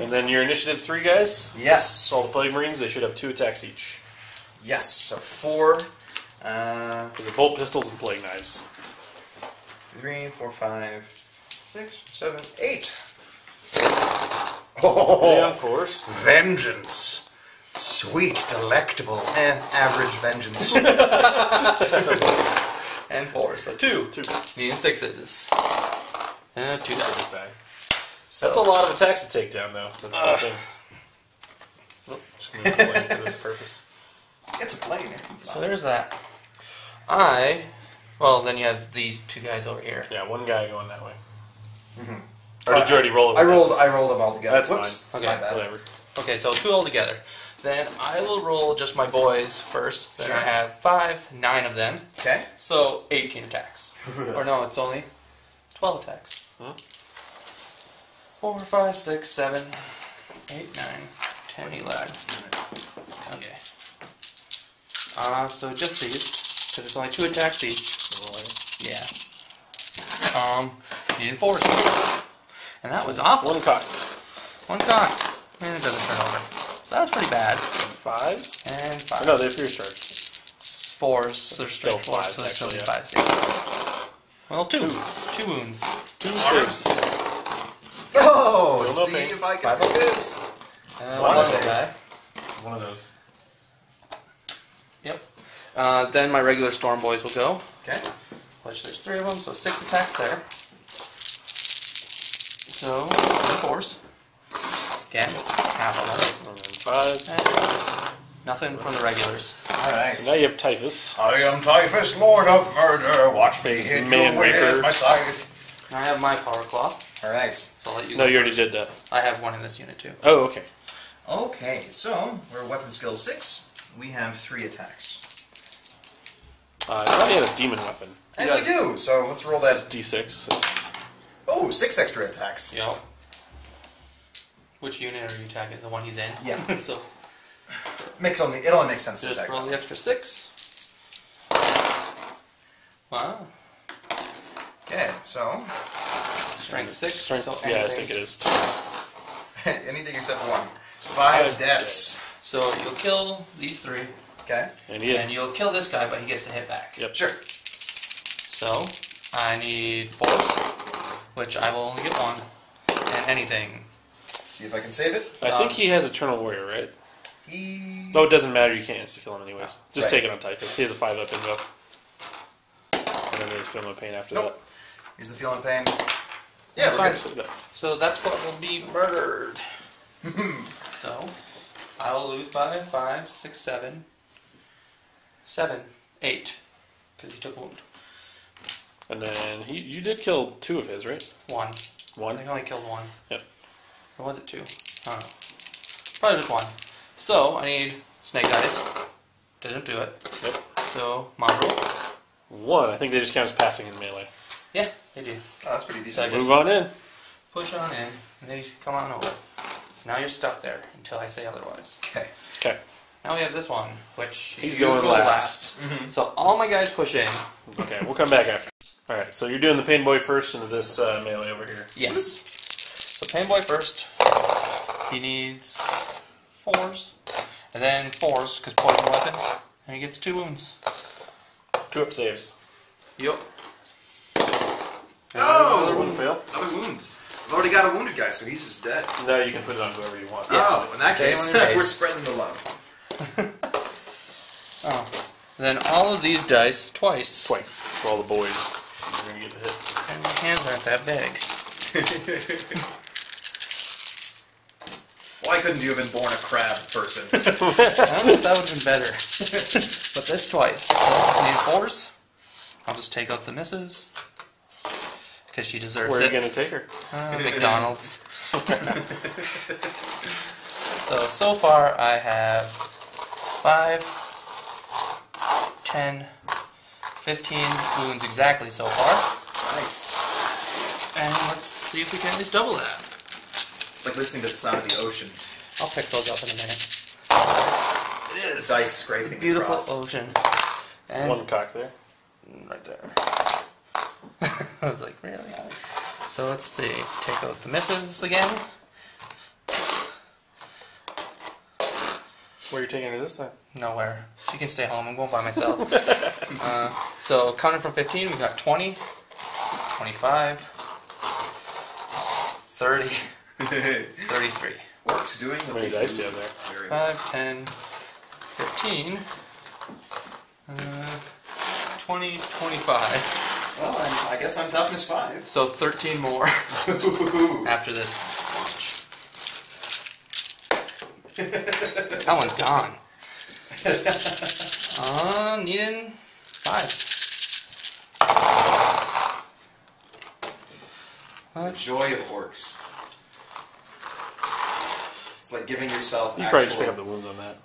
And then your initiative 3 guys. Yes. So all the Plague Marines, they should have 2 attacks each. Yes. So 4. They're bolt pistols and plague knives. 3, 4, 5, 6, 7, 8. Oh, force. Vengeance. Sweet, delectable. Average vengeance. and 4. So 2. 2. Needing 6s. And 2 dies. Just die. That's a lot of attacks to take down, though. So that's the thing. Oh, just move the plane for this purpose. It's a plane. So there's that. Well, then you have these 2 guys over here. Yeah, one guy going that way. Or did you already roll it? I rolled them all together. That's Whoops. fine. Okay. My bad. Whatever. Okay, so 2 all together. Then I will roll just my boys first. Then Sure. I have 5, 9 of them. Okay. So 18 attacks. Or no, it's only 12 attacks. Huh? 4, 5, 6, 7, 8, 9, 10, 11. Okay. So just these, because it's only 2 attacks each. Yeah. Needed 4. And that was awful. 1 cock. 1 cock. And it doesn't turn over. So that was pretty bad. 5? And 5. Oh, no, they're fierce charge. 4s. There's Still still 4s, fives, so there's still actually, 5s. Yeah. Well, 2. 2 wounds. 2 saves. Oh, Feel no see pain. if I can 5 do ups. this. And One 1 save. die. One of those. Yep. Then my regular storm boys will go. Okay. Which there's 3 of them, so 6 attacks there. So, 4s. Again, half of them. And then 5. And 5s. Nothing from the regulars. Alright. So now you have Typhus. I am Typhus, Lord of Murder. Watch me He's hit you Man with Reaper. my scythe. I have my power claw, Alright. so I'll let you No, go you already first. did that. I have 1 in this unit too. Oh, okay. Okay, so we're weapon skill 6. We have 3 attacks. I thought he had a demon weapon. And He we do, so let's roll that. D6. Oh, 6 extra attacks. Yep. Which unit are you attacking? The one he's in? Yeah. So, It only makes sense to just attack. roll the extra 6. Wow. Okay, so Strength 6. Strength, So yeah, I anything. think it is. anything except 1. 5 deaths. So you'll kill these 3, Okay. And he and had, you'll kill this guy, but he gets to hit back. Yep. Sure. So I need 4s, which I will only get 1, and anything. Let's see if I can save it. I think he has Eternal Warrior, right? He... No, it doesn't matter. You can't insta-kill him anyways. Just Right. take it on Typhus. He has a 5-up invo. And then there's Feel No Pain after Nope. Here's the feeling pain. Yeah, we're that. good. So that's what will be murdered. So I will lose by 5, 6, 7, 7, 8. because he took a wound. And then you did kill 2 of his, right? 1. One? I think I only killed 1. Yep. Or was it 2? I don't know. Probably just 1. So, I need snake eyes. Didn't do it. Yep. So, mongrel. 1. I think they just count as passing in melee. Yeah, they do. Oh, that's pretty decent. So Move on in. push on in, and then you come on over. So now you're stuck there until I say otherwise. Okay. Okay. Now we have this one, which He's you going go last. So all my guys push in. Okay, we'll come back after. Alright, so you're doing the pain boy first into this melee over here. Yes. So pain boy first. He needs 4s, and then 4s because poison weapons, and he gets 2 wounds. 2 up saves. Yep. Oh! Another one fail. Another wound. I've already got a wounded guy, so he's just dead. No, you can put it on whoever you want. Yeah. Oh, in that Stay case, on your base. we're spreading the love. Oh. Then all of these dice twice. Twice. For all the boys. You're going to get the hit. And my hands aren't that big. Why couldn't you have been born a crab person? I don't know if that would have been better. But this twice. So I need 4s. I'll just take out the misses. Because she deserves Where are it. you going to take her? McDonald's. So far I have 5, 10, 15 wounds exactly so far. Nice. And let's see if we can at least double that. It's like listening to the sound of the ocean. I'll pick those up in a minute. It is. Dice scraping Beautiful across. ocean. And 1 cock there. right there. I was like, really nice. So let's see. Take out the misses again. Where are you taking her this time? Nowhere. She can stay home. I'm going by myself. So counting from 15, we got 20, 25, 30, 33. Works doing How many dice do you have there? Very 5, 10, 15, 20, 25. well, I guess I'm toughness 5. So 13 more after this. That one's gone. Needing 5. The joy of orcs. It's like giving yourself You probably just pick actual... up the wounds on that.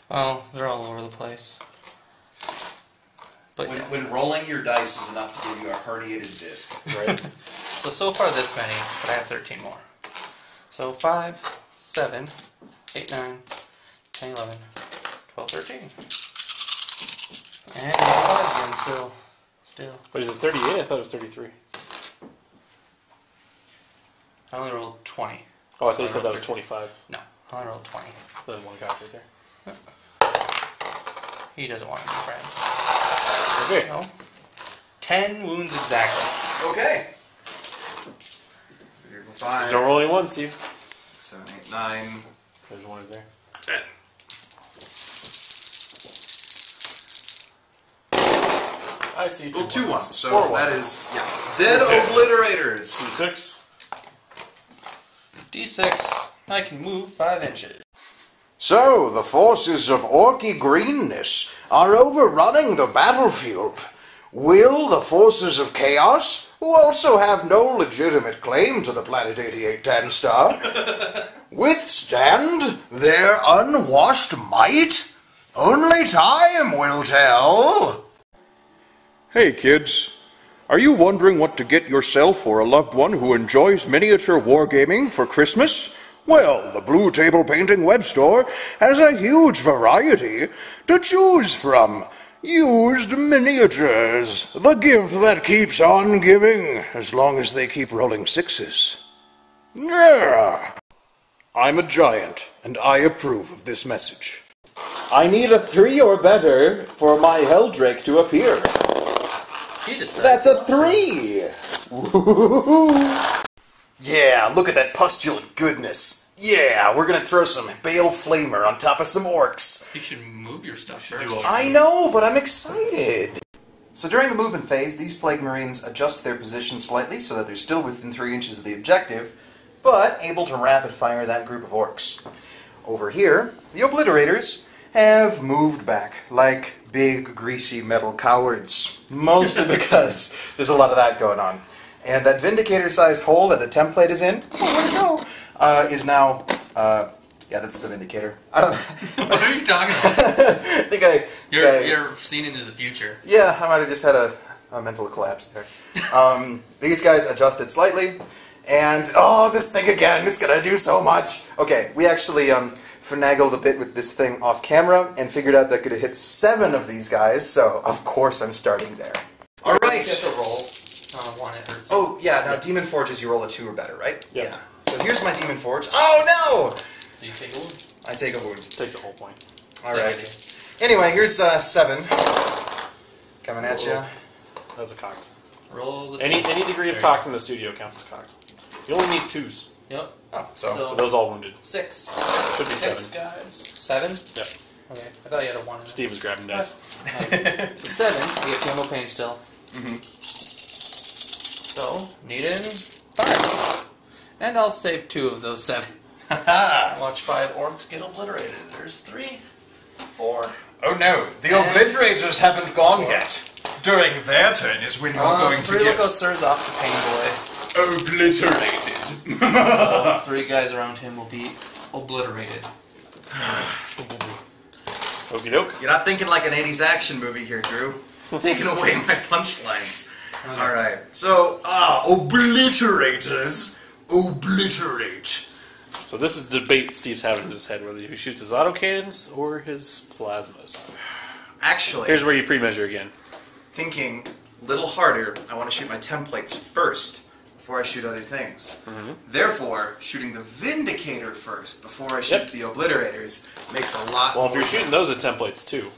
Oh, they're all over the place. But yeah. When rolling your dice is enough to give you a herniated disc. Right? So far this many, but I have 13 more. So 5, 7, 8, 9, 10, 11, 12, 13. And 5 again, still. What is it, 38? I thought it was 33. I only rolled 20. Oh, I thought you So said that rolled was 25. No, I only rolled 20. There's 1 cock right there. He doesn't want to be friends. Okay. So, 10 wounds exactly. Okay. 5, Don't roll any 1, Steve. 7, 8, 9. There's 1 right there. 10. I see 2 Well, 2 ones. So 4 that ones. is dead Okay. obliterators. 2-6. D6. I can move 5 inches. So, the forces of orky greenness are overrunning the battlefield. Will the forces of chaos, who also have no legitimate claim to the Planet 8810 star, withstand their unwashed might? Only time will tell. Hey kids, are you wondering what to get yourself or a loved one who enjoys miniature wargaming for Christmas? Well, the Blue Table Painting web store has a huge variety to choose from. Used miniatures, the gift that keeps on giving, as long as they keep rolling 6s. Yeah. I'm a giant, and I approve of this message. I need a 3 or better for my Helldrake to appear. He decided. That's a 3! Woo-hoo-hoo-hoo. Yeah, look at that pustulent goodness. Yeah, we're gonna throw some Bale Flamer on top of some orcs. You should move your stuff do first. all I know, but I'm excited. So during the movement phase, these Plague Marines adjust their position slightly so that they're still within 3 inches of the objective, but able to rapid fire that group of orcs. Over here, the Obliterators have moved back like big, greasy metal cowards. Mostly because there's a lot of that going on. And that Vindicator-sized hole that the template is in, where'd it go? Is now, yeah, that's the Vindicator. I don't What are you talking about? I think You're seeing into the future. Yeah, I might have just had a mental collapse there. These guys adjusted slightly, and oh, this thing again, it's gonna do so much. Okay, we actually finagled a bit with this thing off camera and figured out that I could hit 7 of these guys, so of course I'm starting there. Alright. You have to roll. One, it hurts. Oh, yeah, now Demon Forges, you roll a 2 or better, right? Yep. Yeah. So here's my Demon Forge. Oh, no! So you take a wound. I take a wound. Takes the whole point. Alright. Anyway, here's 7. Coming at you. That's a cocked. Roll the Any degree of cocked in the studio counts as cocked. You only need 2s. Yep. Oh, So those all wounded. 6. Should be 6 7. guys. 7? Yep. Okay. I thought you had a 1 in it. Steve was grabbing dice. So 7. You get Camel Pain still. So, needing 5. And I'll save 2 of those 7. Watch 5 orcs get obliterated. There's 3, 4. Oh no, the obliterators haven't gone yet. During their turn is when you're going to 3 get lookout sirs off the pain obliterated. boy. So 3 guys around him will be obliterated. Okie doke. You're not thinking like an 80s action movie here, Drew. Taking away my punchlines. Alright, so, obliterators obliterate. So this is the debate Steve's having in his head, whether he shoots his autocannons or his plasmas. Actually, Here's where you pre-measure again. thinking a little harder, I want to shoot my templates first before I shoot other things. Therefore, shooting the Vindicator first before I shoot the Obliterators makes a lot Well, more if you're shooting sense. those at templates too,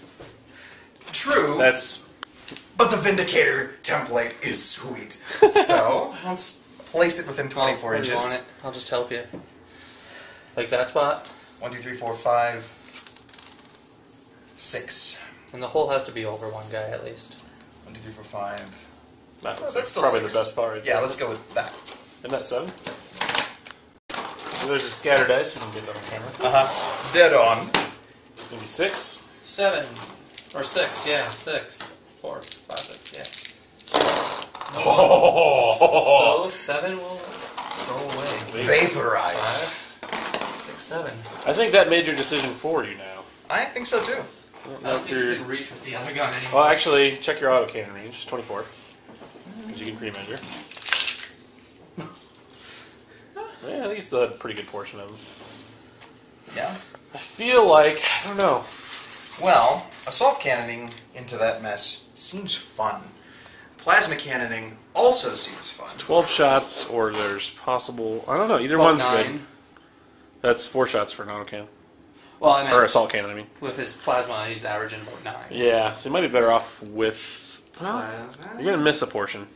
True, that's but the Vindicator template is sweet. So, let's place it within 24 Where do you want inches. it? I'll just help you. Like that spot? 1, 2, 3, 4, 5, 6. And the hole has to be over 1 guy at least. 1, 2, 3, 4, 5. that's still probably 6. the best part. Right Yeah, there. let's go with that. Isn't that 7? So there's a scatter dice. We can get that on camera. Dead on. It's gonna be 6. 7. Or 6, yeah. 6. 4, 5, 6, yeah. So 7 will go away. Vaporized. 5, 6, 7. I think that made your decision for you now. I think so too. I don't I know don't if think you you're. can reach with the other gun anymore. Well, actually, check your autocannon range. 24. Because you can pre-measure. Yeah, I think you still had a pretty good portion of them. Yeah. I feel like, I don't know. Well, assault cannoning into that mess seems fun. Plasma cannoning also seems fun. 12 shots, or there's possible. I don't know. Either About one's 9. good. That's 4 shots for an autocannon. Well, I meant Or assault cannon, I mean. with his plasma, he's averaging about 9. Yeah, so you might be better off with. Plasma. You're going to miss a portion.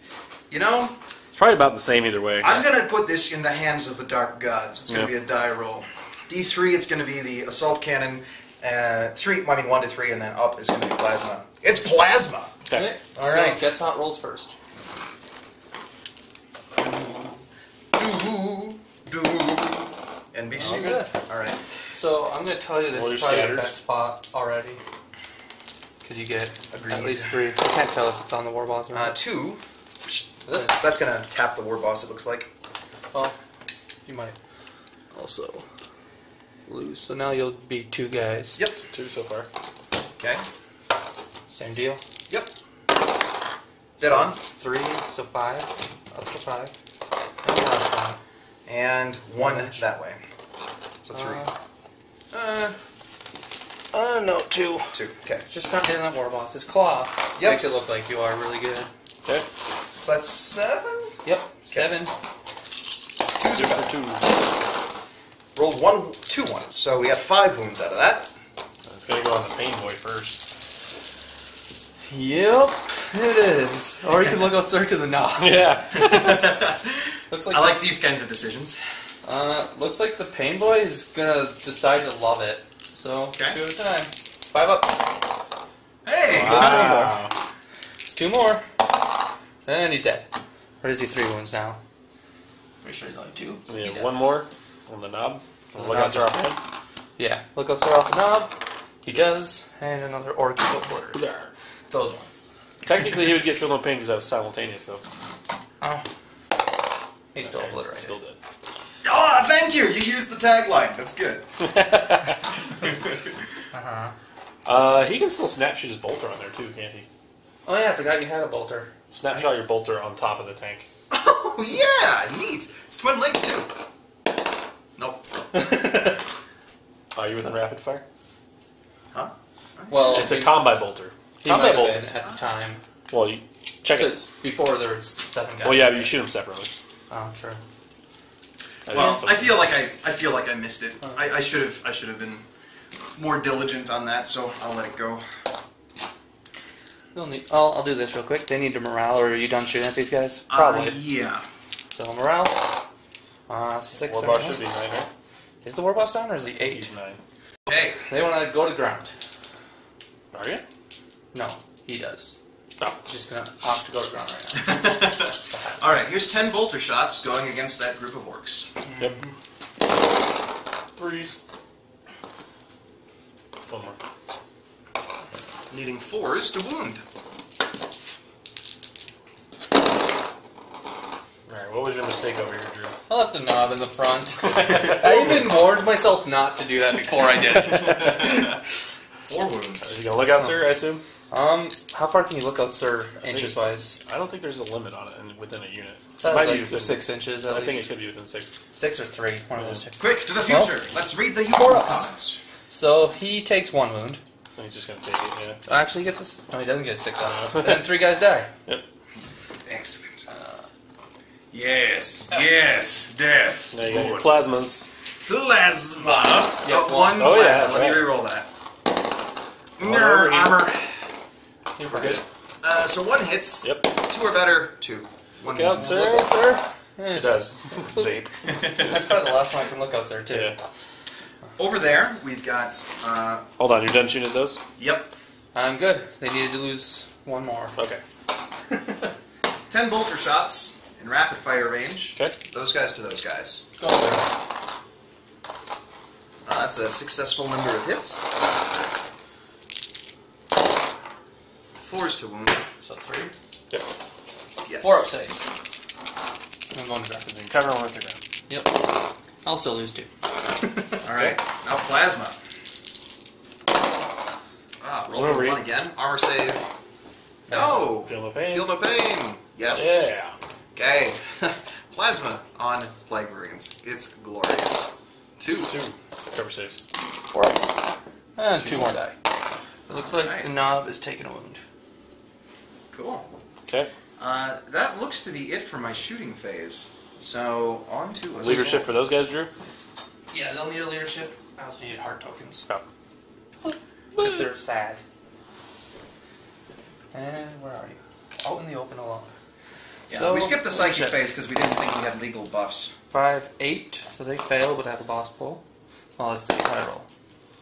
You know, It's probably about the same either way. I'm going to put this in the hands of the Dark Gods. It's going to be a die roll. D3, it's going to be the assault cannon. 1 to 3, and then up is going to be plasma. It's plasma! Okay. Alright. So, gets hot rolls first. NBC. Oh, good. Alright. So, I'm going to tell you this Well, is your probably scatters. the best spot already. Because you get Agreed. at least 3. I can't tell if it's on the war boss or not. 2. This? That's going to tap the war boss, it looks like. Well, you might also lose. So now you'll be 2 guys. Yep. 2 so far. Okay. Same deal. Yep. Dead on. 3, so 5. Up to 5. And the last one. And 1 that way. So 3. No, 2. 2. Okay. It's just not hitting that war boss. His claw makes it look like you are really good. Okay. So that's 7? Yep, 7. 2's Good are for better. 2. Rolled 2 ones, so we got 5 wounds out of that. It's going to go on the pain boy first. Yep, it is. Or you can look out search to the knob. Yeah. Looks like I like these kinds of decisions. looks like the pain boy is gonna decide to love it. So 2 at a time. 5 ups. Hey! Wow. It's 2 more. And he's dead. Or is he 3 wounds now? Pretty sure he's only 2. So he Yeah, dies. 1 more on the knob. On the Look knob out, just off. Yeah, lookouts are off the knob. He does, and another orc obliterator. Those ones. Technically, he would get feel no pain because I was simultaneous, though. Oh. He's still obliterated. Still dead. Oh, thank you! You used the tagline. That's good. He can still snapshot his bolter on there, too, can't he? Oh yeah, I forgot you had a bolter. Snapshot your bolter on top of the tank. Oh, yeah! Neat! It's twin link, too. Nope. Are you within rapid fire? Huh? Well, It's a combi bolter. he might Combi have bolter. been at the time. Well, you check it. Because before there was 7 guys. Well, yeah, but you shoot them separately. Oh, true. Well, I feel like I missed it. I should have been more diligent on that, so I'll let it go. They'll need, I'll do this real quick. They need a morale, or are you done shooting at these guys? Probably. Yeah. So morale. 6. War boss should be 9, right? Is the war boss down, or is he 8? He's 9. Hey. They want to go to ground. Are you? No, he does. Oh. He's just gonna opt to go to ground right now. Alright, here's 10 bolter shots going against that group of orcs. Yep. 3s. One more. Needing 4s to wound. Alright, what was your mistake over here, Drew? I left the knob in the front. I even warned myself not to do that before I did it. 4 wounds. Are you gonna look out, sir, I assume? How far can you look out, sir, inches wise? I don't think there's a limit on it within a unit. That Might was be like within 6 inches at I least. think it could be within 6. 6 or 3, one of those two. Quick, to the future. Well, Let's read the for unit us. pods. So he takes 1 wound. He's just gonna take it, yeah. Actually, he gets no, he doesn't get a 6 out of it. Then 3 guys die. Yep. Excellent. Yes, yes, death. Now you got your Good. plasmas. Plasma. Yep, One Oh, yeah, plasma. Let me right. reroll that. One over here. Armor. You forget. So 1 hits. Yep. 2 or better. 2. 1 Look out, wound. sir. Look out, sir. It does. Vape. That's probably the last one I can look out, sir, too. Yeah. Over there, we've got. Hold on, you're done shooting at those? Yep. I'm good. They needed to lose 1 more. Okay. 10 bolter shots in rapid fire range. Okay. Those guys to those guys. Go, sir. That's a successful number of hits. 4s to wound. So 3. Yep. Yes. 4 up 6. I'm going to ground. Then cover them with the ground. Yep. I'll still lose 2. Alright, now plasma. Roll over 1 again. Armor save. No! Feel no pain. Feel no pain! Yes. Yeah. Okay. Plasma on Plague Marines. It's glorious. 2. 2. Cover saves. Works. And 2 more die. It looks like Alright. the knob is taking a wound. Cool. Okay. That looks to be it for my shooting phase. So, on to assault. Leadership for those guys, Drew? Yeah, they'll need a leadership. I also need heart tokens. Oh. Because they're sad. And where are you? Out in the open alone. Yeah, we skipped the psychic leadership. phase because we didn't think we had legal buffs. 5, 8. So they fail, but have a boss pull. Well, let's see. What I roll?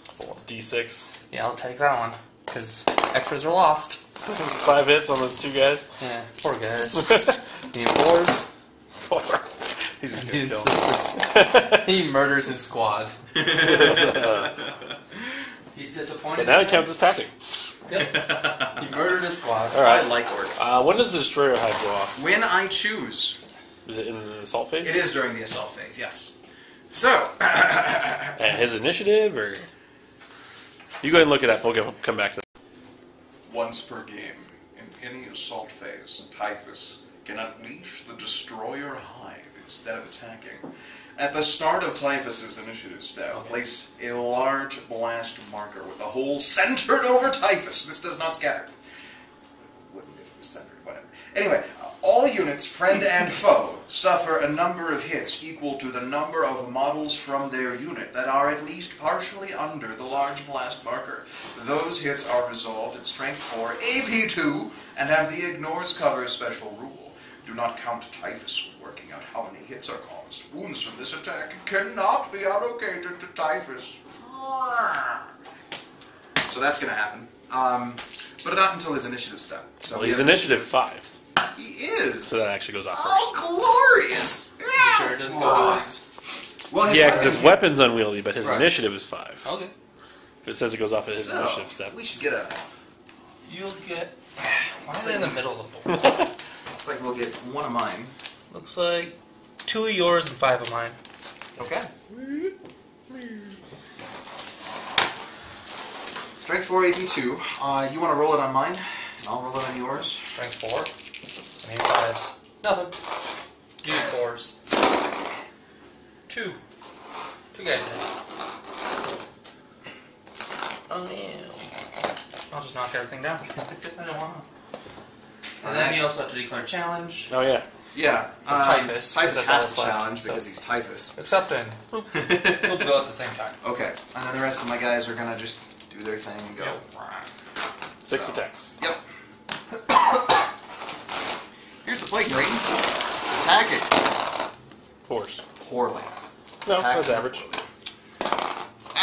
4. D6. Yeah, I'll take that one. Because extras are lost. 5 hits on those 2 guys. Yeah, poor guys. Need 4s. 4. He's just gonna kill him. He murders his squad. He's disappointed. But now it counts as passing. Yep. He murdered his squad. Alright. I like orcs. When does the destroyer hive go off? When I choose. Is it in the assault phase? It is during the assault phase, yes. So, At his initiative, or you go ahead and look it up. We'll come back to that. Once per game, in any assault phase, Typhus can unleash the Destroyer Hive instead of attacking. At the start of Typhus's initiative step, place a large blast marker with the hole centered over Typhus. this does not scatter. Wouldn't if it was centered, whatever. Anyway, all units, friend and foe, suffer a number of hits equal to the number of models from their unit that are at least partially under the large blast marker. Those hits are resolved at Strength 4, AP 2, and have the Ignores Cover special rule. Do not count Typhus when working out how many hits are caused. Wounds from this attack cannot be allocated to Typhus. So that's going to happen. But not until his initiative step. So Well, he's initiative 5, He is. so that actually goes off first. Oh, glorious! You sure it doesn't go to his... Well, his Yeah, because weapon- his weapon's unwieldy, but his Right. initiative is 5. Okay. If it says it goes off at his So, initiative step. we should get a... You'll get... Why is it in the middle of the board? Looks like we'll get one of mine. Looks like 2 of yours and 5 of mine. Okay. Strength 4, AP 2. You want to roll it on mine, and I'll roll it on yours. Strength 4. And 5s. Nothing. Give me 4s. 2. 2 guys in. Oh yeah. I'll just knock everything down. I don't want to. And then you also have to declare challenge. Oh yeah. Yeah. With Typhus. Typhus That's has all to it's left, challenge so- because he's Typhus. Except in. We'll go at the same time. Okay. And then the rest of my guys are going to just do their thing and go. Yep. 6 So, attacks. Yep. Here's the Plague Marines. Attack it. 4s. Poorly. No, Attack that's it average. poorly.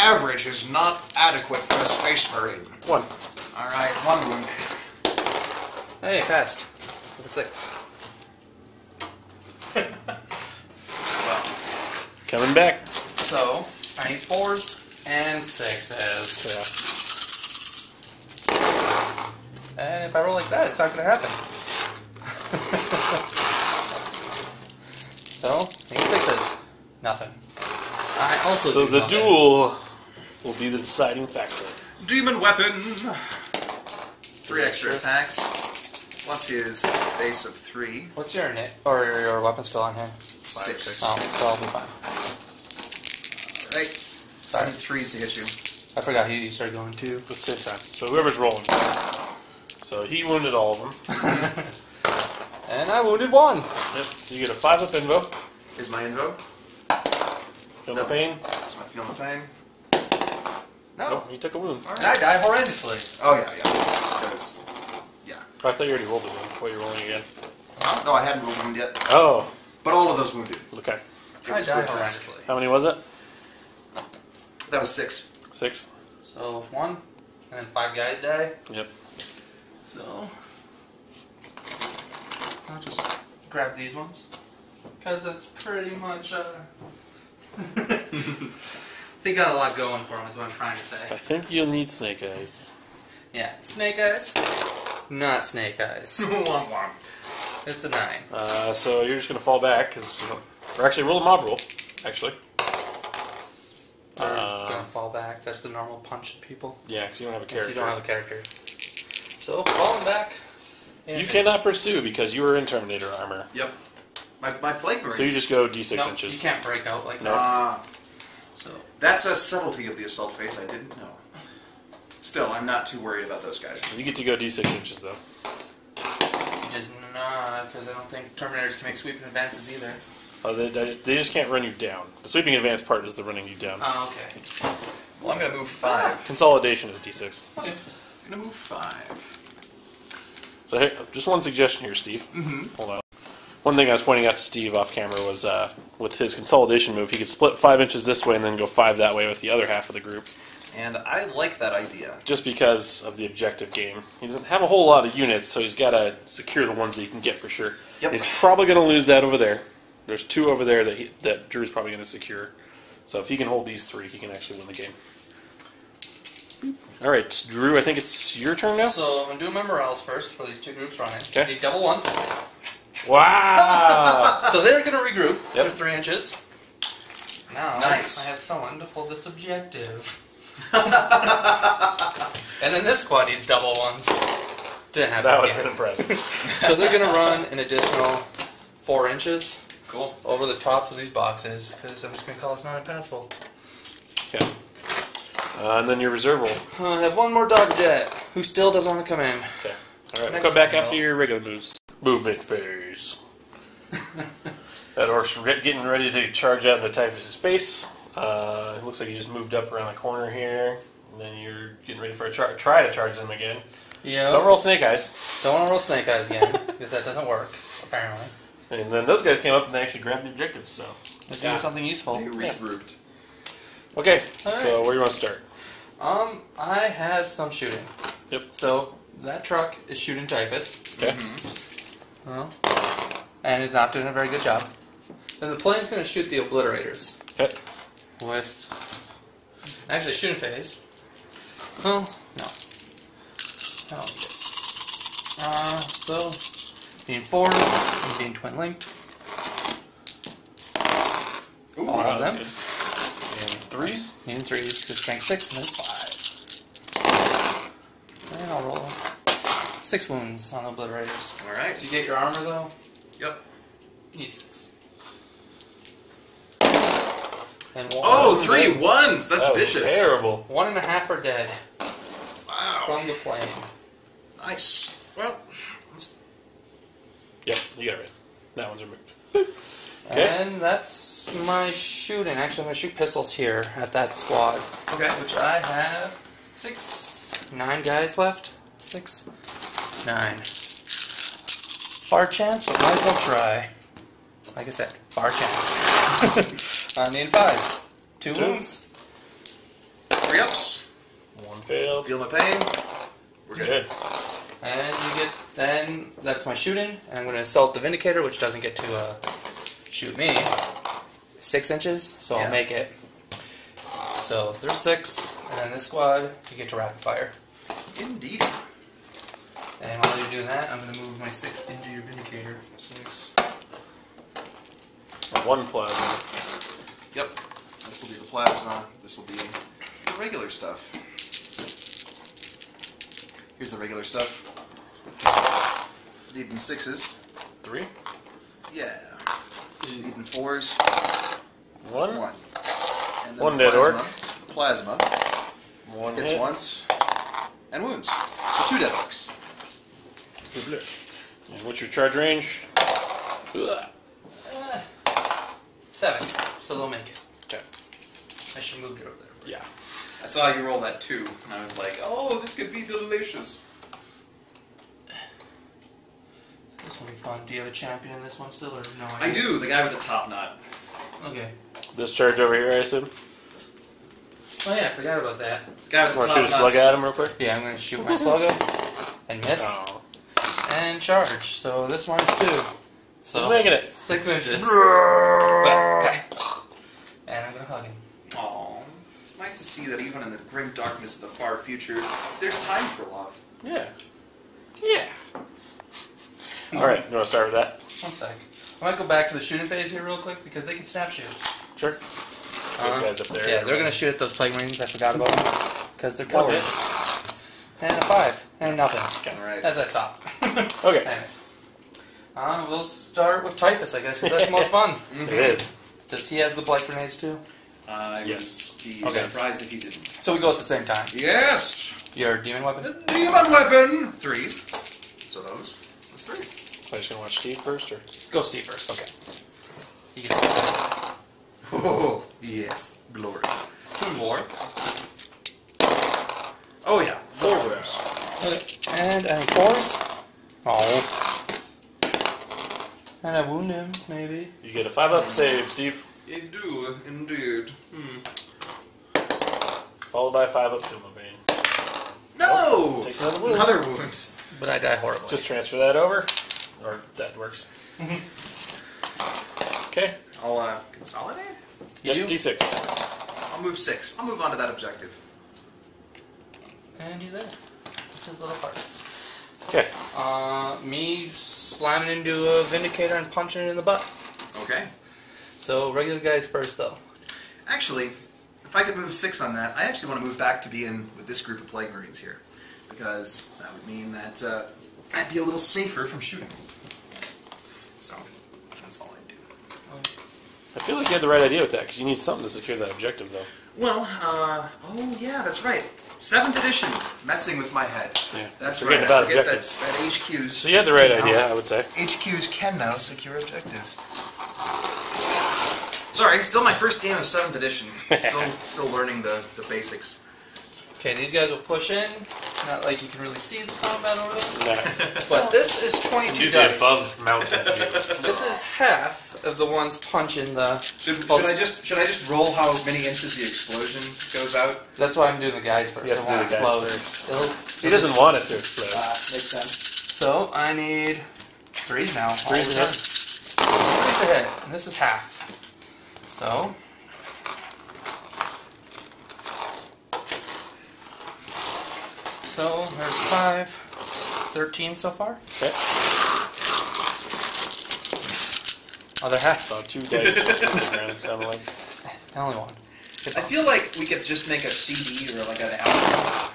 Average is not adequate for a space marine. 1. Alright, 1 wound. Hey, passed. With a 6. Coming back. So, I need 4s and 6s. Yeah. And if I roll like that, it's not going to happen. So, I need 6s. Nothing. I also So do the nothing. duel will be the deciding factor. Demon Weapon. 3 extra attacks. Plus his base of 3. What's your knit? Or your weapon still on hand? 6. Oh, so I'll be fine. Right. Sorry. 3s to hit you. I forgot you started going 2. At the same time. So whoever's rolling. So he wounded all of them. And I wounded 1. Yep. So you get a 5-up invo. Here's my info. Feel No. the pain. That's my feeling the pain. No. Nope, you took a wound. And I die horrendously. Oh, yeah. Because, yeah. I thought you already rolled a wound. What, you're rolling again? No, I hadn't rolled a wound yet. Oh, But all of those wounded. okay. It I was die grotesque. horrendously. How many was it? That was 6. 6? So 1, and then 5 guys die. Yep. So I'll just grab these ones because that's pretty much. They got a lot going for them, is what I'm trying to say. I think you'll need snake eyes. Yeah, snake eyes, not snake eyes. Womp womp. It's a 9. So you're just going to fall back, because... Or actually, roll a mob roll, actually. They're gonna fall back. That's the normal punch at people. Yeah, because you don't have a If character. you don't have a character. So falling back. You cannot pursue, because you are in Terminator armor. Yep. My Plague Marines. So you just go D6 No, inches. you can't break out like No. that. So That's a subtlety of the assault phase I didn't know. Still, I'm not too worried about those guys. You get to go D6 inches, though. you just not, because I don't think Terminators can make sweeping advances either. Oh, they just can't run you down. The sweeping advance part is the running you down. Oh, okay. Well, I'm going to move 5. Consolidation is D6. Okay. I'm going to move 5. So hey, just one suggestion here, Steve. Hold on. One thing I was pointing out to Steve off camera was with his consolidation move, he could split 5 inches this way and then go 5 that way with the other half of the group. And I like that idea. Just because of the objective game. He doesn't have a whole lot of units, so he's got to secure the ones that he can get for sure. Yep. He's probably going to lose that over there. There's 2 over there that Drew's probably going to secure. So if he can hold these 3, he can actually win the game. All right, Drew, I think it's your turn now? So I'm doing my morales first for these 2 groups running. Okay. Need double ones. Wow! So they're going to regroup. Yep. They're 3 inches. Now Nice. I have someone to hold this objective. And then this squad needs double ones. Didn't have That would again. have been impressive. So they're going to run an additional 4 inches Cool. over the tops of these boxes, because I'm just going to call this not impassable. Okay. And then your reserve roll. I have one more dog jet, who still doesn't want to come in. Okay. All right, we'll Next come back roll. after your regular moves. Movement phase. That orc's getting ready to charge out into Typhus's face. It looks like you just moved up around the corner here. And then you're getting ready for a try to charge them again. Yeah. Don't roll snake eyes. Don't want to roll snake eyes again, because that doesn't work, apparently. And then those guys came up and they actually grabbed the objective, so. They're doing something useful. They regrouped. Okay, All right. so where do you want to start? I have some shooting. Yep. So, that truck is shooting Typhus. Okay. Well, and is not doing a very good job. Then the plane's going to shoot the obliterators Okay. with... Actually, shooting phase. Oh, no. I don't need it. So, being 4s and being twin linked. Ooh, All of that's them. good. And 3s. Needing 3s, because strength 6 and then 5. And I'll roll 6 wounds on the obliterators. Alright. You get your armor though? Yep. Need 6. And Oh, 3 1s! That's That was vicious. terrible. 1.5 are dead Wow. from the plane. Nice. Well, Yep, you got it right. That one's removed. Okay. And that's my shooting. Actually, I'm going to shoot pistols here at that squad. okay. Which I have 9 guys left. 6, 9. Bar chance, but might as well try. Like I said, bar chance. I need 5s. 2 wounds. 3 ups. 1 failed. Feel my pain. We're good. And you get, then, that's my shooting. And I'm going to assault the Vindicator, which doesn't get to shoot me. 6 inches, so Yeah. I'll make it. So there's 6. And then this squad, you get to rapid fire. Indeed. And while you're doing that, I'm going to move my 6 into your Vindicator. 6. 1 plasma. Yep. This will be the plasma. This will be the regular stuff. Here's the regular stuff. Needing 6s. 3. Yeah. Needing 4s. 1. 1. And then 1 dead orc. Plasma. 1 Hits hit. once. And wounds. So 2 dead orcs. And what's your charge range? Ugh. 7, so they'll make it. Okay. I should move it over there. Yeah. I saw you roll that 2, and I was like, oh, this could be delicious. This will be fun. Do you have a champion in this one still, or no? I do, the guy with the top knot. Okay. This charge over here, I assume. Oh yeah, I forgot about that. Guy with the Want to top shoot a slug knots. at him real quick? Yeah, I'm going to shoot my sluggo and miss Oh. and charge. So this one is 2. So He's making it. 6 inches. And I'm going to hug him. Aww. It's nice to see that even in the grim darkness of the far future, there's time for love. Yeah. Yeah. Alright, you want to start with that? 1 sec. I might go back to the shooting phase here real quick because they can snap shoot. Sure. Those guys up there. Yeah, they're going to shoot at those plague marines. I forgot about them because they're cowards. And a 5 and nothing. Alright. As I thought. Okay. Anyways. We'll start with Typhus, I guess, because that's the most fun. It is. Does he have the blight grenades too? I Yes. would be Okay. surprised if he didn't. So we go at the same time. Yes! Your demon weapon? Demon weapon! 3. So those. That's 3. Am I just going to watch Steve first, or? Go Steve first. Okay. You get 4. Oh, yes. Glory. 4. Oh, yeah. 4 Okay. And any 4s? Oh. And I wound him, maybe. You get a 5-up save, Steve. You do, indeed. Followed by a 5-up Doom Bane. No! Takes another wound. Another wound. But I die horribly. Just transfer that over. Or that works. Okay. I'll consolidate? You Yep, do? D6. I'll move 6. I'll move on to that objective. And you there. This is little hearts. Okay. Me slamming into a Vindicator and punching it in the butt. Okay. So regular guys first, though. Actually, if I could move 6 on that, I actually want to move back to being with this group of Plague Marines here. Because that would mean that I'd be a little safer from shooting. So, that's all I do. I feel like you had the right idea with that, because you need something to secure that objective, though. Well, oh yeah, that's right. 7th edition, messing with my head. Yeah. That's Forgetting right. about I forget that objectives. HQs. So you had the right can idea, now- I would say. HQs can now secure objectives. Sorry, still my first game of 7th edition. Still learning the basics. Okay, these guys will push in. Not like you can really see the combat over there. Nah. But this is 22 Do the dice. above mountain view. This is half of the ones punching the... Should I just roll how many inches the explosion goes out? That's why I'm doing the guys first. Yes, I won't do the guys explode. He doesn't want it to explode. Makes sense. So I need 3s now. 3s to hit. 3s to hit, and this is half. So So there's 5, 13 so far. Okay. Other half. So 2 dice on the ground, it sounded like. Only one. I feel like we could just make a CD or like an album.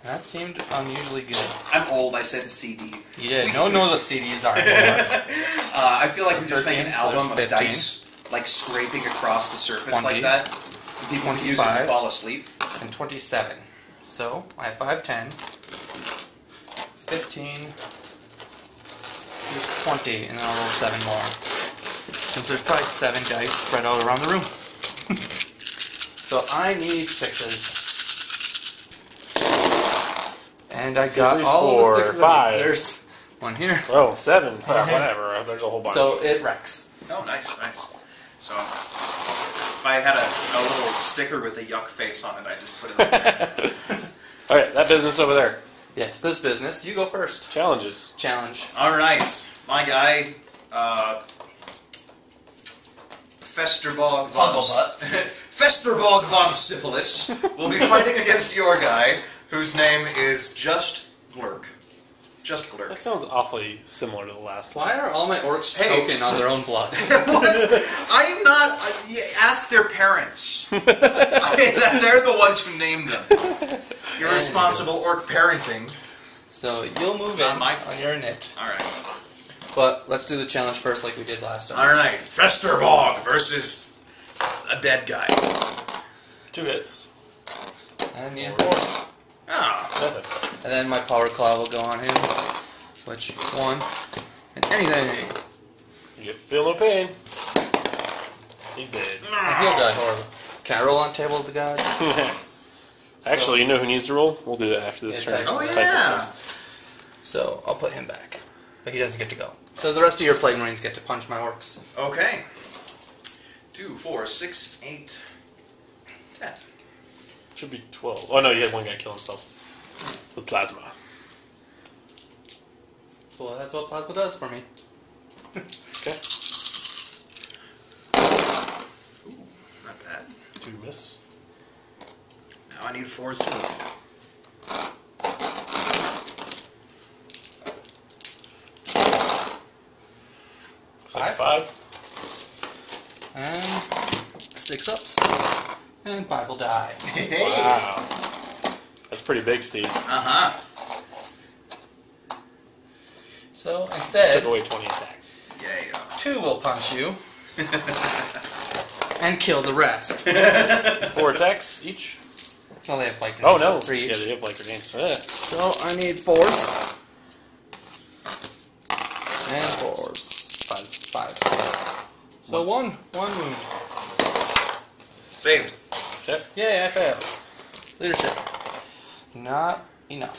That seemed unusually good. I'm old, I said CD. You did. No one knows what CDs are anymore. I feel like we just make 13, an so album of there's 15. dice, like scraping across the surface 20, like that. And people can use it to 25. fall asleep. And 27. So I have 5, 10, 15, there's 20, and then I'll roll 7 more. Since there's probably 7 dice spread all around the room. So I need 6s. And I got all four, the 6s. 5. There's one here. Oh, 7, 5, whatever. There's a whole bunch. So it wrecks. Oh, nice, nice. So if I had a little sticker with a yuck face on it, I'd just put it on there. Alright, that business over there. Yes, this business. You go first. Challenges. Challenge. All right, my guy, Festerbog von Festerbog von Syphilis will be fighting against your guy, whose name is Just Glurk. Just Glurk. That sounds awfully similar to the last one. Why are all my orcs Hey. choking on their own blood? I am not. Ask their parents. They're the ones who named them. Irresponsible orc parenting. So you'll move not in my on fault. your knit. All right. But let's do the challenge first like we did last time. All right. Festerbog versus a dead guy. 2 hits. And the enforce. Ah. Perfect. And then my power claw will go on him. Which, 1. And anything. You get feel no pain. He's dead. And he'll die horrible. Can I roll on table of the gods? Actually, you know who needs to roll? We'll do that after this Yeah, turn. Typhus. Oh, Typhus yeah. does. So I'll put him back. But he doesn't get to go. So the rest of your plague marines get to punch my orcs. Okay. 2, 4, 6, 8, 10. Should be 12. Oh no, you had one guy kill himself. With plasma. Well, that's what plasma does for me. Okay. Ooh, not bad. 2 miss. Now I need 4s too. Looks like 5. And 6 ups. And 5 will die. Hey. Wow. That's pretty big, Steve. Uh-huh. So instead, Took away 20 attacks. Yeah. 2 will punch you. And kill the rest. 4 attacks each. Well, they have like Oh no. 3 Yeah, each. they have like grenades. So I need 4s. And 4s. 5s. So 1 wound. Saved. Okay. Yay, I failed. Leadership. Not enough.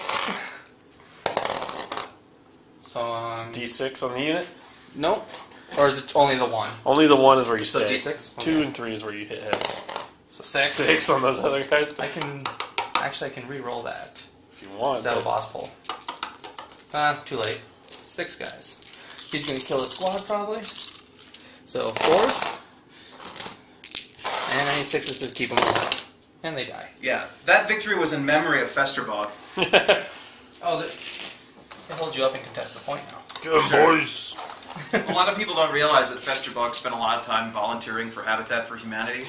So, D6 on the unit. nope. Or is it only the 1? Only the 1 is where you So stay. D6? 2 Okay. and 3 is where you hit hits. So 6. 6 on those other guys. I can re-roll that. If you want. Is that a but- boss pull? Too late. 6 guys. He's gonna kill a squad probably. So 4s. And I need 6s to keep them alive. And they die. Yeah, that victory was in memory of Festerbog. Oh, they hold you up and contest the point now. Good Sure. boys. A lot of people don't realize that Festerbog spent a lot of time volunteering for Habitat for Humanity.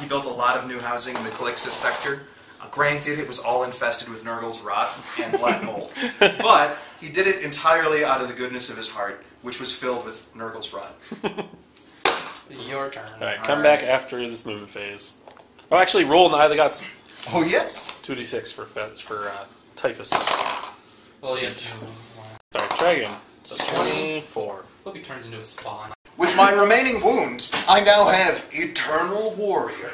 He built a lot of new housing in the Calixtus sector. Granted, it was all infested with Nurgle's rot and black mold. But he did it entirely out of the goodness of his heart, which was filled with Nurgle's rot. Your turn. Alright, come back after this movement phase. Oh, actually, roll in the Eye of the Gods. Oh, yes? 2d6 for Typhus. Well, you have 2. Sorry, try again. So 24. Hope he turns into a spawn. With my remaining wounds, I now have Eternal Warrior.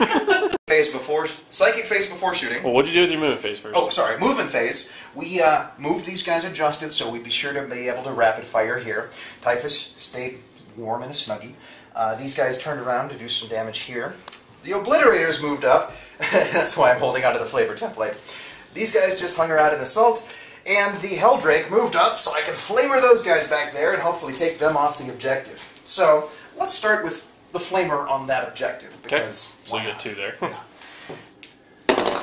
Psychic phase before shooting. Well, what'd you do with your movement phase first? Oh, sorry, movement phase. We moved these guys adjusted so we'd be sure to be able to rapid fire here. Typhus stayed warm in a snuggie. These guys turned around to do some damage here. The Obliterators moved up. That's why I'm holding onto the flavor template. These guys just hung around in the salt. And the Helldrake moved up so I can flamer those guys back there and hopefully take them off the objective. So, let's start with the flamer on that objective. Okay, Because so you get 2 there.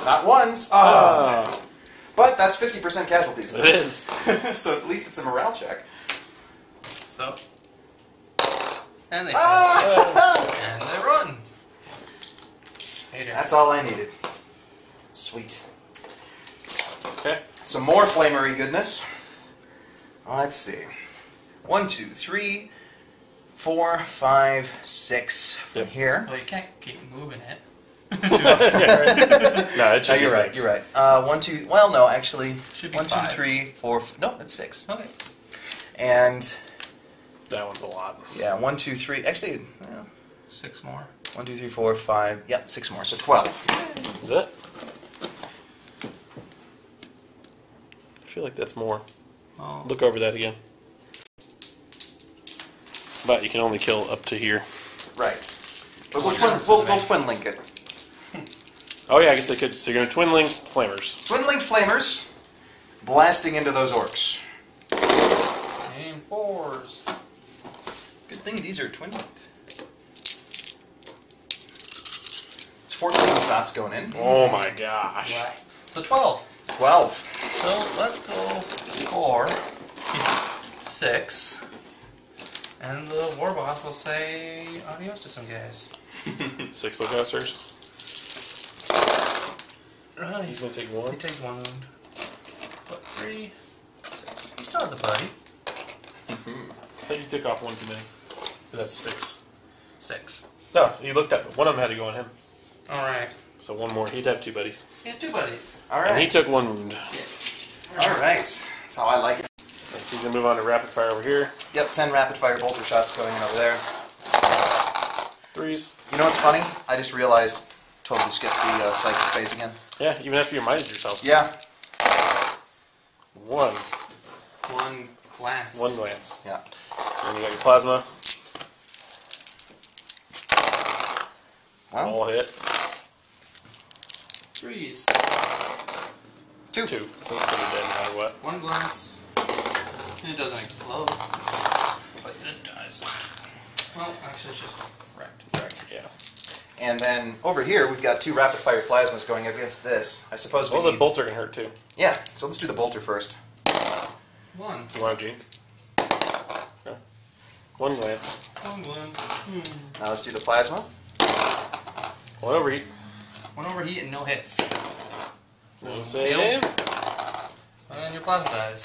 not ones. But that's 50% casualties. It is. So at least it's a morale check. So. And they and they run. Hater. That's all I needed. Sweet. Okay. Some more flamery goodness. Let's see. 1, 2, 3, 4, 5, 6 from Yep. here. Well, you can't keep moving it. No, it should No, be you're right. 6. You're right. 1, 2. Well, no, actually. Should be 1, 2, 5. 3, 4. No, it's 6. Okay. And That one's a lot. yeah, 1, 2, 3. Actually, 6 more. 1, 2, 3, 4, 5. Yep, 6 more. So 12. Is it? I feel like that's more. Oh. Look over that again. But you can only kill up to here. Right. But we'll twin link it. Oh yeah, I guess they could. So you're going to twin link flamers. Twin link flamers blasting into those orcs. Aim 4s. Good thing these are twin linked. It's 14 shots going in. Oh my gosh. So 12. 12. So let's go 4, 6, and the war boss will say adios to some guys. 6 lookouts. Right. He's going to take He 1. takes 1 wound. But 3, 6. He still has a buddy. I think you took off 1 too many. Because that's a 6. 6. No, you looked at it. One of them had to go on him. Alright. So 1 more. He'd have 2 buddies. He has 2 buddies. All And he right. took 1 wound. All right. That's how I like it. So he's going to move on to rapid fire over here. Yep, 10 rapid fire bolter shots going in over there. 3s. You know what's funny? I just realized totally skipped the psychic phase again. Yeah, even after you reminded yourself. Yeah. 1. 1 glance. 1 glance. Yeah. And you got your plasma. Well, All hit. 3s. 2. 2. So it's going to be dead no matter what. 1 glance. It doesn't explode. But this dies. Well, actually it's just wrecked. Yeah. And then over here we've got 2 rapid fire plasmas going against this. I suppose we Well, the need... bolter can hurt too. Yeah, so let's do the bolter first. 1. You want a jink? Okay. 1 glance. 1 glance. Now let's do the plasma. 1 overheat. 1 overheat and no hits. No say Fail. name. And your plasma dies.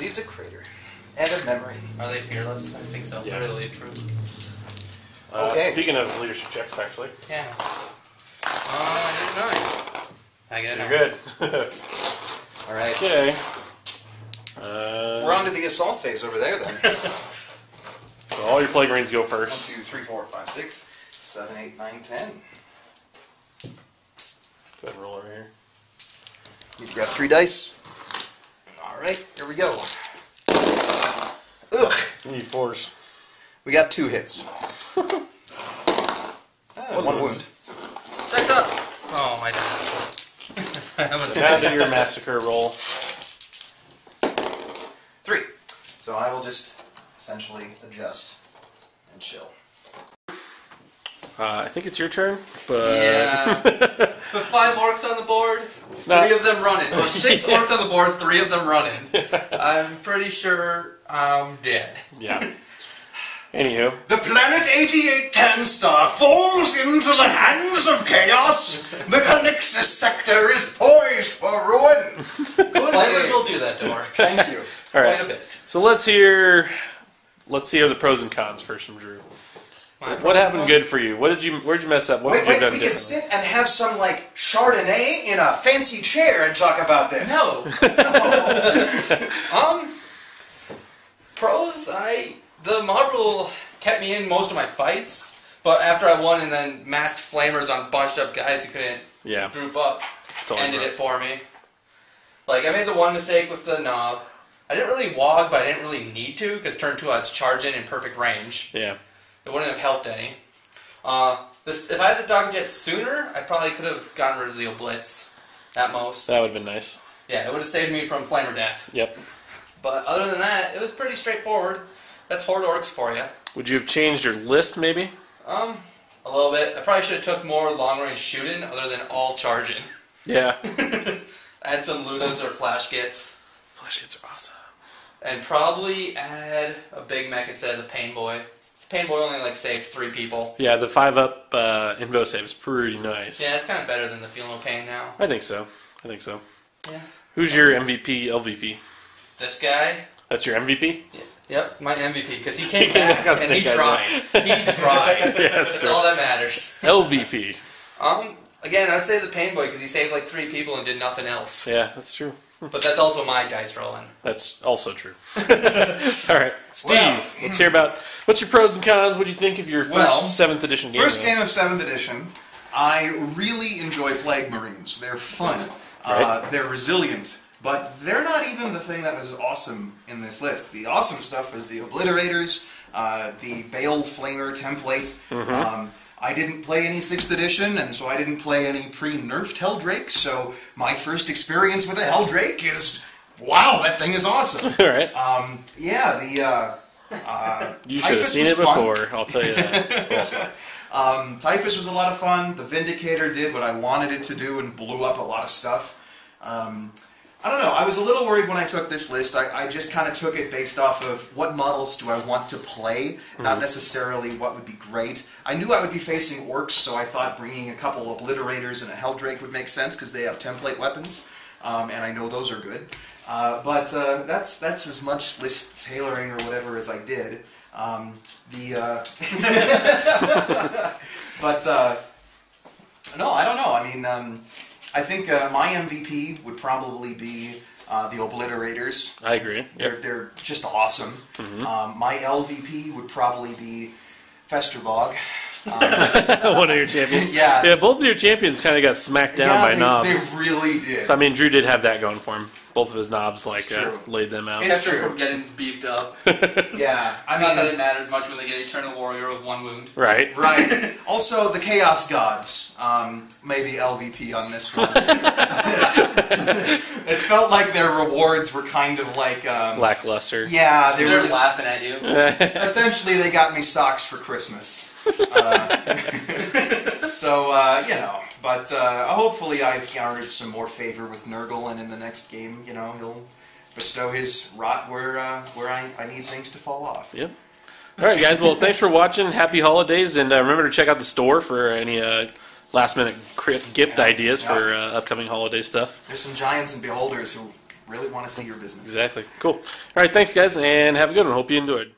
Leaves a crater. And a memory. Are they fearless? I think so. Yeah. They're really true. Okay. Speaking of leadership checks, actually. Yeah. I did a 9. I get a 9. You're good. Alright. Okay. We're on to the assault phase over there then. So all your plague marines go 1, first. 2, 3, 4, 5, 6, 7, 8, 9, 10. Go ahead and roll over here. Need to grab 3 dice. Alright, here we go. Ugh! You need 4s. We got 2 hits. One 1 wound. wound. 6 up! Oh, my god. Now do your massacre roll. 3. So I will just essentially adjust and chill. I think it's your turn, but Yeah. With 5 orcs on the board, 3 not- of them running. Or 6 orcs on the board, 3 of them running. I'm pretty sure I'm dead. yeah. Anywho, The planet 8810 star falls into the hands of chaos. The Connexus sector is poised for ruin. Flamers will do that to orcs. Thank you. all Quite a right. bit. So let's hear the pros and cons first from Drew. What happened good for you? Where'd you mess up? What Wait, could you have we done could differently? sit and have some, like, Chardonnay in a fancy chair and talk about this. No. Pros, the mod rule kept me in most of my fights, but after I won and then masked flamers on bunched up guys who couldn't Yeah. group up, It's always ended rough. it for me. Like, I made the one mistake with the knob. I didn't really wog, but I didn't really need to, because turn 2 I was charging in perfect range. Yeah. It wouldn't have helped any. If I had the dog jet sooner, I probably could have gotten rid of the Oblitz at most. That would have been nice. Yeah, it would have saved me from flamer death. Yep. But other than that, it was pretty straightforward. That's Horde Orcs for you. Would you have changed your list, maybe? A little bit. I probably should have took more long-range shooting other than all charging. Yeah. Add some Lunas or Flash Gits. Flash hits are awesome. And probably add a Big Mech instead of the Pain Boy. This Pain Boy only like saves 3 people. Yeah, the 5-up invo save is pretty nice. Yeah, it's kind of better than the Feel No Pain now. I think so. Yeah. Who's your MVP, LVP? This guy. That's your MVP? Yeah. Yep, my MVP, because he came back and he Snake Eyes, tried. He tried. Yeah, that's That's true. all that matters. LVP. Again, I'd say the Pain Boy because he saved like 3 people and did nothing else. Yeah, that's true. But that's also my dice rolling. That's also true. All right, Steve, let's hear about what's your pros and cons. What do you think of your first 7th edition game? First game of 7th edition, I really enjoy Plague Marines. They're fun. Right. They're resilient. But they're not even the thing that was awesome in this list. The awesome stuff was the Obliterators, the Bale Flamer template. I didn't play any 6th edition, and so I didn't play any pre-nerfed Helldrake, so my first experience with a Helldrake is, wow, that thing is awesome. All right. Yeah, the You should have Typhus seen was it fun. before, I'll tell you that. Typhus was a lot of fun. The Vindicator did what I wanted it to do and blew up a lot of stuff. I don't know, I was a little worried when I took this list. I just kind of took it based off of what models do I want to play, not necessarily what would be great. I knew I would be facing orcs, so I thought bringing a couple Obliterators and a Helldrake would make sense because they have template weapons, and I know those are good. But that's as much list tailoring or whatever as I did. But no, I don't know. I mean, I think my MVP would probably be the Obliterators. I agree. Yep. They're just awesome. My LVP would probably be Festerbog. One of your champions. Yeah. Yeah, both of your champions kind of got smacked down by knobs. They really did. So, I mean, Drew did have that going for him. Both of his knobs, like, true. laid them out. It's Kept him true. from getting beefed up. Yeah, I Not that mean, it matters much when they get Eternal Warrior of 1 wound. Right. right. Also, the Chaos Gods. Maybe LVP on this one. It felt like their rewards were kind of like... Lackluster. yeah, they They're were just... laughing at you. Essentially, they got me socks for Christmas. So, you know, but hopefully I've garnered some more favor with Nurgle, and in the next game, you know, he'll bestow his rot where I need things to fall off. Yep. All right, guys. Well, thanks for watching. Happy holidays, and remember to check out the store for any last-minute gift ideas for upcoming holiday stuff. There's some giants and beholders who really want to see your business. Exactly. Cool. All right, thanks, guys, and have a good one. Hope you enjoyed.